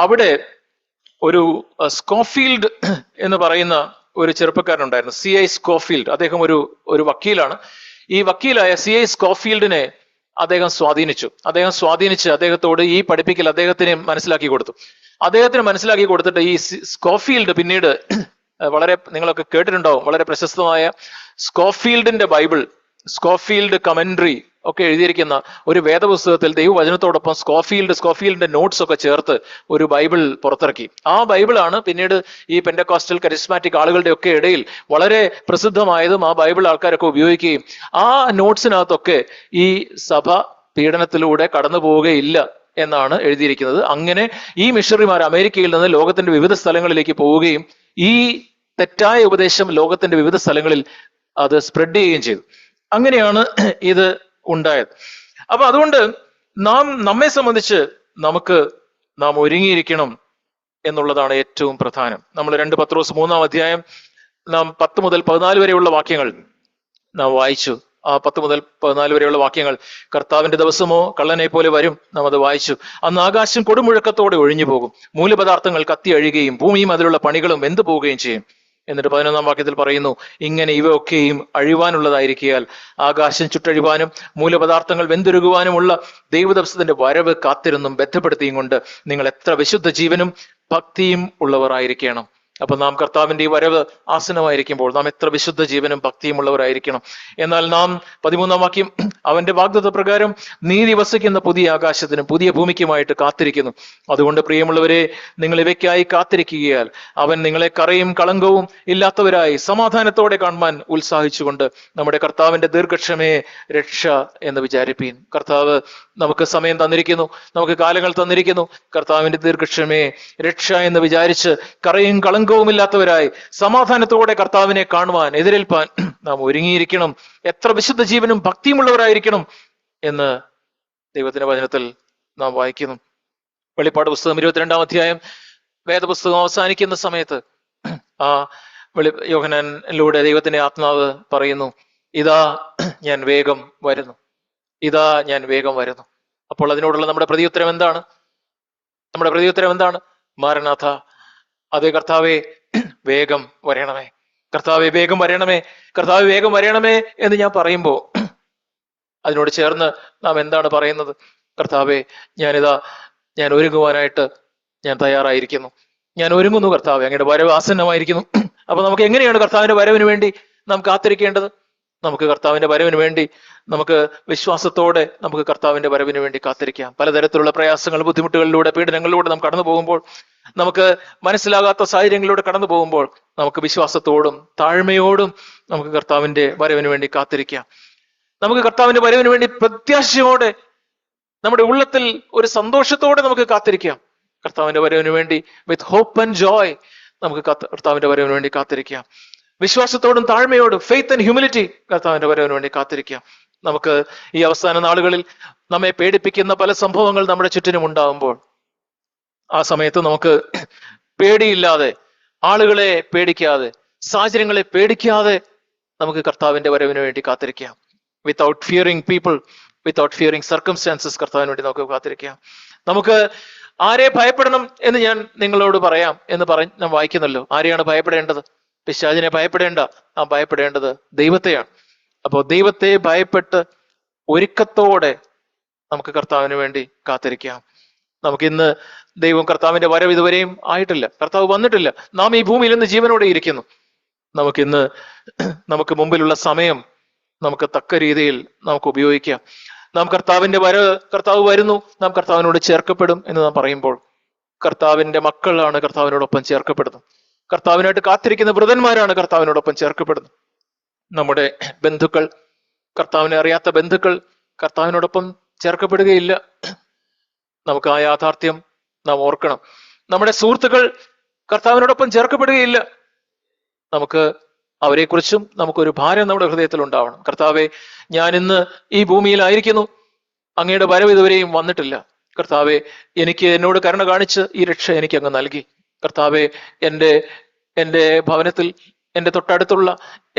അവിടെ ഒരു സ്കോഫീൽഡ് എന്ന് പറയുന്ന ഒരു ചെറുപ്പക്കാരനുണ്ടായിരുന്നു, CI സ്കോഫീൽഡ്. അദ്ദേഹം ഒരു വക്കീലാണ്. ഈ വക്കീലായ CI സ്കോഫീൽഡിനെ അദ്ദേഹം സ്വാധീനിച്ച് അദ്ദേഹത്തോട് ഈ പഠിപ്പിക്കൽ അദ്ദേഹത്തിന് മനസ്സിലാക്കി കൊടുത്തിട്ട് ഈ സ്കോഫീൽഡ് പിന്നീട് നിങ്ങളൊക്കെ കേട്ടിട്ടുണ്ടാവും, വളരെ പ്രശസ്തമായ സ്കോഫീൽഡിന്റെ ബൈബിൾ, സ്കോഫീൽഡ് കമന്ററി ഒക്കെ എഴുതിയിരിക്കുന്ന ഒരു വേദപുസ്തകത്തിൽ ദൈവവചനത്തോടൊപ്പം സ്കോഫീൽഡിന്റെ നോട്ട്സ് ഒക്കെ ചേർത്ത് ഒരു ബൈബിൾ പുറത്തിറക്കി. ആ ബൈബിളാണ് പിന്നീട് ഈ പെന്റക്കോസ്റ്റൽ കരിസ്മാറ്റിക് ആളുകളുടെ ഒക്കെ ഇടയിൽ വളരെ പ്രസിദ്ധമായതും ആ ബൈബിൾ ആൾക്കാരൊക്കെ ഉപയോഗിക്കുകയും ആ നോട്ട്സിനകത്തൊക്കെ ഈ സഭ പീഡനത്തിലൂടെ കടന്നു പോവുകയില്ല എന്നാണ് എഴുതിയിരിക്കുന്നത്. അങ്ങനെ ഈ മിഷണറിമാർ അമേരിക്കയിൽ നിന്ന് ലോകത്തിന്റെ വിവിധ സ്ഥലങ്ങളിലേക്ക് പോവുകയും ഈ തെറ്റായ ഉപദേശം ലോകത്തിന്റെ വിവിധ സ്ഥലങ്ങളിൽ അത് സ്പ്രെഡ് ചെയ്യുകയും ചെയ്തു. അങ്ങനെയാണ് ഇത് ഉണ്ടായത്. അപ്പൊ അതുകൊണ്ട് നമ്മെ സംബന്ധിച്ച് നാം ഒരുങ്ങിയിരിക്കണം എന്നുള്ളതാണ് ഏറ്റവും പ്രധാനം. നമ്മൾ 2 പത്രോസ് 3-ാം അധ്യായം നാം 10 മുതൽ 14 വരെയുള്ള വാക്യങ്ങൾ നാം വായിച്ചു. ആ 10 മുതൽ 14 വരെയുള്ള വാക്യങ്ങൾ, കർത്താവിന്റെ ദിവസമോ കള്ളനെ പോലെ വരും, നാം അത് വായിച്ചു. അന്ന് ആകാശം കൊടുമുഴക്കത്തോടെ ഒഴിഞ്ഞു പോകും, മൂലപദാർത്ഥങ്ങൾ കത്തി അഴിയുകയും ഭൂമിയും അതിലുള്ള പണികളും വെന്തു പോവുകയും ചെയ്യും. എന്നിട്ട് 11-ാം വാക്യത്തിൽ പറയുന്നു, ഇങ്ങനെ ഇവയൊക്കെയും അഴിവാനുള്ളതായിരിക്കയാൽ ആകാശം ചുട്ടഴിവാനും മൂലപദാർത്ഥങ്ങൾ വെന്തുരുകുവാനുമുള്ള ദൈവദിവസത്തിന്റെ വരവ് കാത്തിരുന്നും ബന്ധപ്പെടുത്തിയും കൊണ്ട് നിങ്ങൾ എത്ര വിശുദ്ധ ജീവനും ഭക്തിയും ഉള്ളവർ ആയിരിക്കണം. അപ്പൊ നാം കർത്താവിന്റെ ഈ വരവ് ആസന്നമായിരിക്കുമ്പോൾ നാം എത്ര വിശുദ്ധ ജീവനും ഭക്തിയുമുള്ളവരായിരിക്കണം. എന്നാൽ നാം 13-ാം വാക്യം, അവന്റെ വാഗ്ദത്ത പ്രകാരം നീതി വസിക്കുന്ന പുതിയ ആകാശത്തിനും പുതിയ ഭൂമിക്കുമായിട്ട് കാത്തിരിക്കുന്നു. അതുകൊണ്ട് പ്രിയമുള്ളവരെ, നിങ്ങൾ ഇവയ്ക്കായി കാത്തിരിക്കുകയാൽ അവൻ നിങ്ങളെ കറയും കളങ്കവും ഇല്ലാത്തവരായി സമാധാനത്തോടെ കാണുവാൻ ഉത്സാഹിച്ചുകൊണ്ട് നമ്മുടെ കർത്താവിന്റെ ദീർഘക്ഷമയെ രക്ഷ എന്ന് വിചാരിപ്പീൻ. കർത്താവ് നമുക്ക് സമയം തന്നിരിക്കുന്നു, നമുക്ക് കാലങ്ങൾ തന്നിരിക്കുന്നു. കർത്താവിന്റെ ദീർഘക്ഷമയെ രക്ഷ എന്ന് വിചാരിച്ച് കറയും കളങ്കവുമില്ലാത്തവരായി സമാധാനത്തോടെ കർത്താവിനെ കാണുവാൻ, എതിരേൽപ്പാൻ നാം ഒരുങ്ങിയിരിക്കണം. എത്ര വിശുദ്ധ ജീവനും ഭക്തിയുമുള്ളവരായിരിക്കണം എന്ന് ദൈവത്തിന്റെ വചനത്തിൽ നാം വായിക്കുന്നു. വെളിപ്പാട് പുസ്തകം 22-ാം അധ്യായം വേദപുസ്തകം അവസാനിക്കുന്ന സമയത്ത് ആ യോഹന്നാനിലൂടെ ദൈവത്തിന്റെ ആത്മാവ് പറയുന്നു, ഇതാ ഞാൻ വേഗം വരുന്നു, ഇതാ ഞാൻ വേഗം വരുന്നു. അപ്പോൾ അതിനോടുള്ള നമ്മുടെ പ്രത്യുത്തരം എന്താണ്? നമ്മുടെ പ്രത്യുത്തരം എന്താണ്? മാരനാഥ, അതേ കർത്താവേ, വേഗം വരണമേ, കർത്താവെ വേഗം വരണമേ, കർത്താവ് വേഗം വരണമേ എന്ന് ഞാൻ പറയുമ്പോൾ അതിനോട് ചേർന്ന് നാം എന്താണ് പറയുന്നത്? കർത്താവെ, ഞാൻ ഒരുങ്ങുവാനായിട്ട് ഞാൻ തയ്യാറായിരിക്കുന്നു, ഞാൻ ഒരുങ്ങുന്നു കർത്താവെ, അങ്ങയുടെ വരവ് ആസന്നമായിരിക്കുന്നു. അപ്പൊ നമുക്ക് എങ്ങനെയാണ് കർത്താവിന്റെ വരവിന് വേണ്ടി നാം കാത്തിരിക്കേണ്ടത്? നമുക്ക് കർത്താവിന്റെ വരവിന് വേണ്ടി നമുക്ക് വിശ്വാസത്തോടെ നമുക്ക് കർത്താവിന്റെ വരവിന് വേണ്ടി കാത്തിരിക്കാം. പലതരത്തിലുള്ള പ്രയാസങ്ങൾ, ബുദ്ധിമുട്ടുകളിലൂടെ, പീഡനങ്ങളിലൂടെ നാം കടന്നു പോകുമ്പോൾ, നമുക്ക് മനസ്സിലാകാത്ത സാഹചര്യങ്ങളിലൂടെ കടന്നു പോകുമ്പോൾ നമുക്ക് വിശ്വാസത്തോടും താഴ്മയോടും നമുക്ക് കർത്താവിന്റെ വരവിന് വേണ്ടി കാത്തിരിക്കാം. നമുക്ക് കർത്താവിന്റെ വരവിന് വേണ്ടി പ്രത്യാശയോടെ, നമ്മുടെ ഉള്ളത്തിൽ ഒരു സന്തോഷത്തോടെ നമുക്ക് കാത്തിരിക്കാം. കർത്താവിന്റെ വരവിന് വേണ്ടി വിത്ത് ഹോപ്പ് ആൻഡ് ജോയ് നമുക്ക് കർത്താവിന്റെ വരവിന് വേണ്ടി കാത്തിരിക്കാം. വിശ്വാസത്തോടും താഴ്മയോടും, ഫെയ്ത്ത് ആൻഡ് ഹ്യൂമിലിറ്റി, കർത്താവിന്റെ വരവിന് വേണ്ടി കാത്തിരിക്കാം. നമുക്ക് ഈ അവസാന നാളുകളിൽ നമ്മെ പേടിപ്പിക്കുന്ന പല സംഭവങ്ങൾ നമ്മുടെ ചുറ്റിനും ഉണ്ടാകുമ്പോൾ ആ സമയത്ത് നമുക്ക് പേടിയില്ലാതെ, ആളുകളെ പേടിക്കാതെ, സാഹചര്യങ്ങളെ പേടിക്കാതെ നമുക്ക് കർത്താവിന്റെ വരവിന് വേണ്ടി കാത്തിരിക്കാം. Without fearing people, without fearing circumstances, കർത്താവിന് വേണ്ടി നമുക്ക് കാത്തിരിക്കാം. നമുക്ക് ആരെ ഭയപ്പെടണം എന്ന് ഞാൻ നിങ്ങളോട് പറയാം എന്ന് നാം വായിക്കുന്നല്ലോ. ആരെയാണ് ഭയപ്പെടേണ്ടത്? പിശാചിനെ ഭയപ്പെടേണ്ട, നാം ഭയപ്പെടേണ്ടത് ദൈവത്തെയാണ്. അപ്പോൾ ദൈവത്തെ ഭയപ്പെട്ട് ഒരുക്കത്തോടെ നമുക്ക് കർത്താവിന് വേണ്ടി കാത്തിരിക്കാം. നമുക്കിന്ന് ദൈവം, കർത്താവിന്റെ വരവ് ഇതുവരെയും ആയിട്ടില്ല, കർത്താവ് വന്നിട്ടില്ല, നാം ഈ ഭൂമിയിൽ ഇന്ന് ജീവനോടെ ഇരിക്കുന്നു. നമുക്കിന്ന് നമുക്ക് മുമ്പിലുള്ള സമയം നമുക്ക് തക്ക രീതിയിൽ നമുക്ക് ഉപയോഗിക്കാം. നാം കർത്താവിന്റെ കർത്താവ് വരുന്നു, നാം കർത്താവിനോട് ചേർക്കപ്പെടും എന്ന് നാം പറയുമ്പോൾ കർത്താവിന്റെ മക്കളാണ് കർത്താവിനോടൊപ്പം ചേർക്കപ്പെടുന്നത്. കർത്താവിനായിട്ട് കാത്തിരിക്കുന്ന വൃതന്മാരാണ് കർത്താവിനോടൊപ്പം ചേർക്കപ്പെടുന്നത്. നമ്മുടെ ബന്ധുക്കൾ, കർത്താവിനെ അറിയാത്ത ബന്ധുക്കൾ കർത്താവിനോടൊപ്പം ചേർക്കപ്പെടുകയില്ല. നമുക്ക് ആ യാഥാർത്ഥ്യം നാം ഓർക്കണം. നമ്മുടെ സുഹൃത്തുക്കൾ കർത്താവിനോടൊപ്പം ചേർക്കപ്പെടുകയില്ല. നമുക്ക് അവരെക്കുറിച്ചും നമുക്കൊരു ഭാരം നമ്മുടെ ഹൃദയത്തിൽ ഉണ്ടാവണം. കർത്താവെ, ഞാൻ ഇന്ന് ഈ ഭൂമിയിലായിരിക്കുന്നു, അങ്ങയുടെ വരവ് ഇതുവരെയും വന്നിട്ടില്ല. കർത്താവെ, എന്നോട് കരുണ കാണിച്ച് ഈ രക്ഷ എനിക്ക് അങ്ങ് നൽകി. കർത്താവെ, എൻ്റെ ഭവനത്തിൽ, എൻ്റെ തൊട്ടടുത്തുള്ള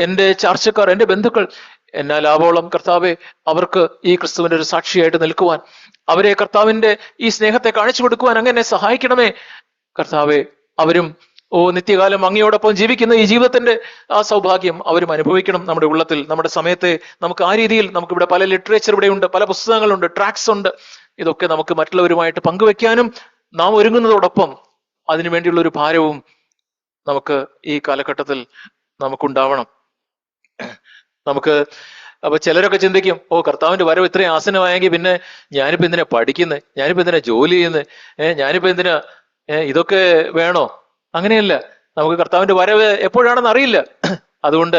എൻ്റെ ചാർച്ചക്കാർ, എൻ്റെ ബന്ധുക്കൾ എന്നാൽ ആവോളം കർത്താവെ, അവർക്ക് ഈ ക്രിസ്തുവിന്റെ ഒരു സാക്ഷിയായിട്ട് നിൽക്കുവാൻ, അവരെ കർത്താവിന്റെ ഈ സ്നേഹത്തെ കാണിച്ചു കൊടുക്കുവാൻ അങ്ങനെ സഹായിക്കണമേ. കർത്താവെ, അവരും നിത്യകാലം അങ്ങയോടൊപ്പം ജീവിക്കുന്ന ഈ ജീവിതത്തിന്റെ ആ സൗഭാഗ്യം അവരും അനുഭവിക്കണം. നമ്മുടെ ഉള്ളത്തിൽ, നമ്മുടെ സമയത്തെ നമുക്ക് ആ രീതിയിൽ, നമുക്കിവിടെ പല ലിറ്ററേച്ചർ ഇവിടെ ഉണ്ട്, പല പുസ്തകങ്ങളുണ്ട്, ട്രാക്സ് ഉണ്ട്. ഇതൊക്കെ നമുക്ക് മറ്റുള്ളവരുമായിട്ട് പങ്കുവെക്കാനും നാം ഒരുങ്ങുന്നതോടൊപ്പം അതിനുവേണ്ടിയുള്ള ഒരു ഭാരവും നമുക്ക് ഈ കാലഘട്ടത്തിൽ നമുക്കുണ്ടാവണം. അപ്പൊ ചിലരൊക്കെ ചിന്തിക്കും, കർത്താവിന്റെ വരവ് ഇത്രയും ആസന്നമായെങ്കിൽ പിന്നെ ഞാനിപ്പോ എന്തിനാ പഠിക്കുന്നത്, ഞാനിപ്പോ എന്തിനാ ജോലി ചെയ്യുന്നത്, ഞാനിപ്പോ എന്തിനാ ഇതൊക്കെ വേണോ? അങ്ങനെയല്ല. നമുക്ക് കർത്താവിന്റെ വരവ് എപ്പോഴാണെന്ന് അറിയില്ല. അതുകൊണ്ട്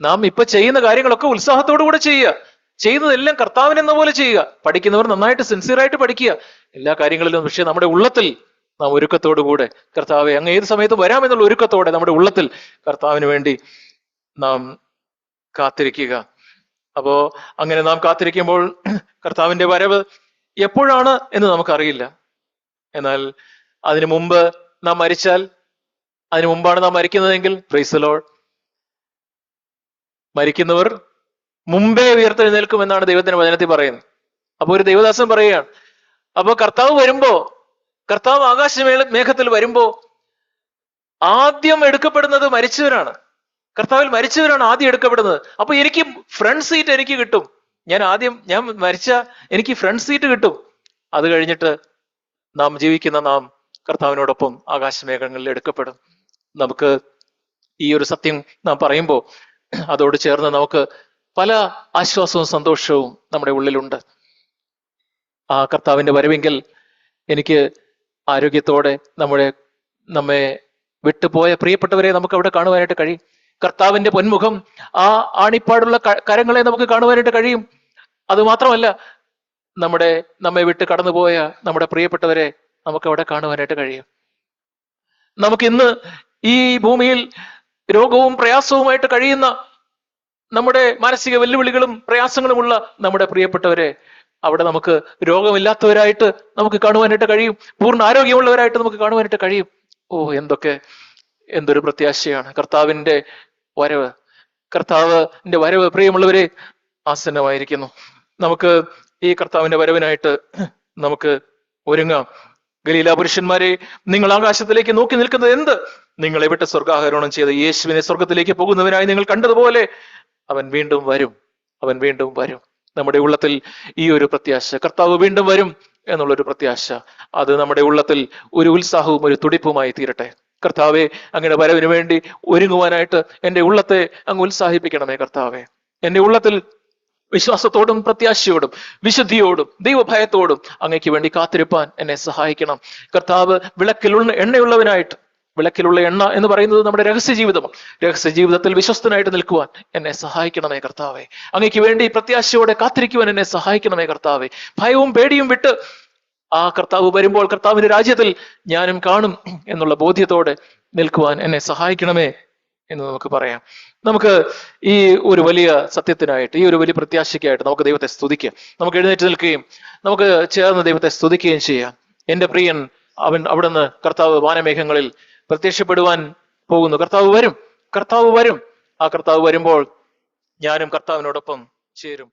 നാം ഇപ്പൊ ചെയ്യുന്ന കാര്യങ്ങളൊക്കെ ഉത്സാഹത്തോടു കൂടെ ചെയ്യുക, ചെയ്യുന്നതെല്ലാം കർത്താവിനെന്ന പോലെ ചെയ്യുക. പഠിക്കുന്നവർ നന്നായിട്ട് സിൻസിയറായിട്ട് പഠിക്കുക എല്ലാ കാര്യങ്ങളിലും. പക്ഷെ നമ്മുടെ ഉള്ളത്തിൽ നാം ഒരുക്കത്തോടു കൂടെ, കർത്താവെ അങ്ങ് ഏത് സമയത്തും വരാമെന്നുള്ള ഒരുക്കത്തോടെ നമ്മുടെ ഉള്ളത്തിൽ കർത്താവിന് വേണ്ടി നാം കാത്തിരിക്കുക. അപ്പോ അങ്ങനെ നാം കാത്തിരിക്കുമ്പോൾ കർത്താവിന്റെ വരവ് എപ്പോഴാണ് എന്ന് നമുക്കറിയില്ല. എന്നാൽ അതിനു മുമ്പ് നാം മരിച്ചാൽ, അതിനു മുമ്പാണ് നാം മരിക്കുന്നതെങ്കിൽ, പ്രൈസ് ദി ലോർഡ്, മരിക്കുന്നവർ മുമ്പേ ഉയർത്തെഴുന്നേൽക്കും എന്നാണ് ദൈവത്തിന്റെ വചനത്തിൽ പറയുന്നത്. അപ്പൊ ഒരു ദൈവദാസൻ പറയുകയാണ്, അപ്പൊ കർത്താവ് വരുമ്പോ, കർത്താവ് മേഘത്തിൽ വരുമ്പോ ആദ്യം എടുക്കപ്പെടുന്നത് മരിച്ചവരാണ്. കർത്താവിൽ മരിച്ചവരാണ് ആദ്യം എടുക്കപ്പെടുന്നത്. അപ്പൊ എനിക്ക് ഫ്രണ്ട് സീറ്റ് എനിക്ക് കിട്ടും. ഞാൻ മരിച്ച എനിക്ക് ഫ്രണ്ട് സീറ്റ് കിട്ടും. അത് കഴിഞ്ഞിട്ട് നാം കർത്താവിനോടൊപ്പം ആകാശമേഘങ്ങളിൽ എടുക്കപ്പെടും. നമുക്ക് ഈ ഒരു സത്യം നാം പറയുമ്പോൾ അതോട് ചേർന്ന് നമുക്ക് പല ആശ്വാസവും സന്തോഷവും നമ്മുടെ ഉള്ളിലുണ്ട്. ആ കർത്താവിന്റെ വരവെങ്കിൽ എനിക്ക് ആരോഗ്യത്തോടെ നമ്മെ വിട്ടുപോയ പ്രിയപ്പെട്ടവരെ നമുക്ക് അവിടെ കാണുവാനായിട്ട് കഴിയും. കർത്താവിന്റെ പൊന്മുഖം, ആ ആണിപ്പാടുള്ള കരങ്ങളെ നമുക്ക് കാണുവാനായിട്ട് കഴിയും. അതുമാത്രമല്ല, നമ്മെ വിട്ട് കടന്നുപോയ നമ്മുടെ പ്രിയപ്പെട്ടവരെ നമുക്ക് അവിടെ കാണുവാനായിട്ട് കഴിയും. നമുക്കിന്ന് ഈ ഭൂമിയിൽ രോഗവും പ്രയാസവുമായിട്ട് കഴിയുന്ന, നമ്മുടെ മാനസിക വെല്ലുവിളികളും പ്രയാസങ്ങളുമുള്ള നമ്മുടെ പ്രിയപ്പെട്ടവരെ അവിടെ നമുക്ക് രോഗമില്ലാത്തവരായിട്ട് നമുക്ക് കാണുവാനായിട്ട് കഴിയും. പൂർണ്ണ ആരോഗ്യമുള്ളവരായിട്ട് നമുക്ക് കാണുവാനായിട്ട് കഴിയും. എന്തൊരു പ്രത്യാശയാണ് കർത്താവിന്റെ വരവ്. കർത്താവിന്റെ വരവ് പ്രിയമുള്ളവരെ ആസന്നമായിരിക്കുന്നു. നമുക്ക് ഈ കർത്താവിന്റെ വരവിനായിട്ട് നമുക്ക് ഒരുങ്ങാം. ഗലീല പുരുഷന്മാരെ, നിങ്ങൾ ആകാശത്തിലേക്ക് നോക്കി നിൽക്കുന്നത് എന്ത്? നിങ്ങളെ വിട്ട് സ്വർഗാരോഹണം ചെയ്ത യേശുവിനെ സ്വർഗത്തിലേക്ക് പോകുന്നവനായി നിങ്ങൾ കണ്ടതുപോലെ അവൻ വീണ്ടും വരും. അവൻ വീണ്ടും വരും. നമ്മുടെ ഉള്ളത്തിൽ ഈ ഒരു പ്രത്യാശ, കർത്താവ് വീണ്ടും വരും എന്നുള്ളൊരു പ്രത്യാശ, അത് നമ്മുടെ ഉള്ളത്തിൽ ഒരു ഉത്സാഹവും ഒരു തുടിപ്പുമായി തീരട്ടെ. കർത്താവെ, അങ്ങയുടെ വരവിന് വേണ്ടി ഒരുങ്ങുവാനായിട്ട് എൻ്റെ ഉള്ളത്തെ അങ്ങ് ഉത്സാഹിപ്പിക്കണമേ. കർത്താവെ, എൻ്റെ ഉള്ളത്തിൽ വിശ്വാസത്തോടും പ്രത്യാശയോടും വിശുദ്ധിയോടും ദൈവഭയത്തോടും അങ്ങയ്ക്ക് വേണ്ടി കാത്തിരിപ്പാൻ എന്നെ സഹായിക്കണം. കർത്താവ് വിളക്കിലുള്ള എണ്ണയുള്ളവനായിട്ട്, വിളക്കിലുള്ള എണ്ണ എന്ന് പറയുന്നത് നമ്മുടെ രഹസ്യ ജീവിതമാണ്. രഹസ്യ ജീവിതത്തിൽ വിശ്വസ്തനായിട്ട് നിൽക്കുവാൻ എന്നെ സഹായിക്കണമേ കർത്താവെ. അങ്ങയ്ക്ക് വേണ്ടി പ്രത്യാശയോടെ കാത്തിരിക്കുവാൻ എന്നെ സഹായിക്കണമേ കർത്താവെ. ഭയവും പേടിയും വിട്ട് ആ കർത്താവ് വരുമ്പോൾ കർത്താവിന്റെ രാജ്യത്തിൽ ഞാനും കാണും എന്നുള്ള ബോധ്യത്തോടെ നിൽക്കുവാൻ എന്നെ സഹായിക്കണമേ എന്ന് നമുക്ക് പറയാം. നമുക്ക് ഈ ഒരു വലിയ സത്യത്തിനായിട്ട്, ഈ ഒരു വലിയ പ്രത്യാശയ്ക്കായിട്ട് നമുക്ക് ദൈവത്തെ സ്തുതിക്കാം. നമുക്ക് എഴുന്നേറ്റ് നിൽക്കുകയും നമുക്ക് ചേർന്ന് ദൈവത്തെ സ്തുതിക്കുകയും ചെയ്യാം. എൻ്റെ പ്രിയൻ അവിടുന്ന് കർത്താവ് വാനമേഘങ്ങളിൽ പ്രത്യക്ഷപ്പെടുവാൻ പോകുന്നു. കർത്താവ് വരും. ആ കർത്താവ് വരുമ്പോൾ ഞാനും കർത്താവിനോടൊപ്പം ചേരും.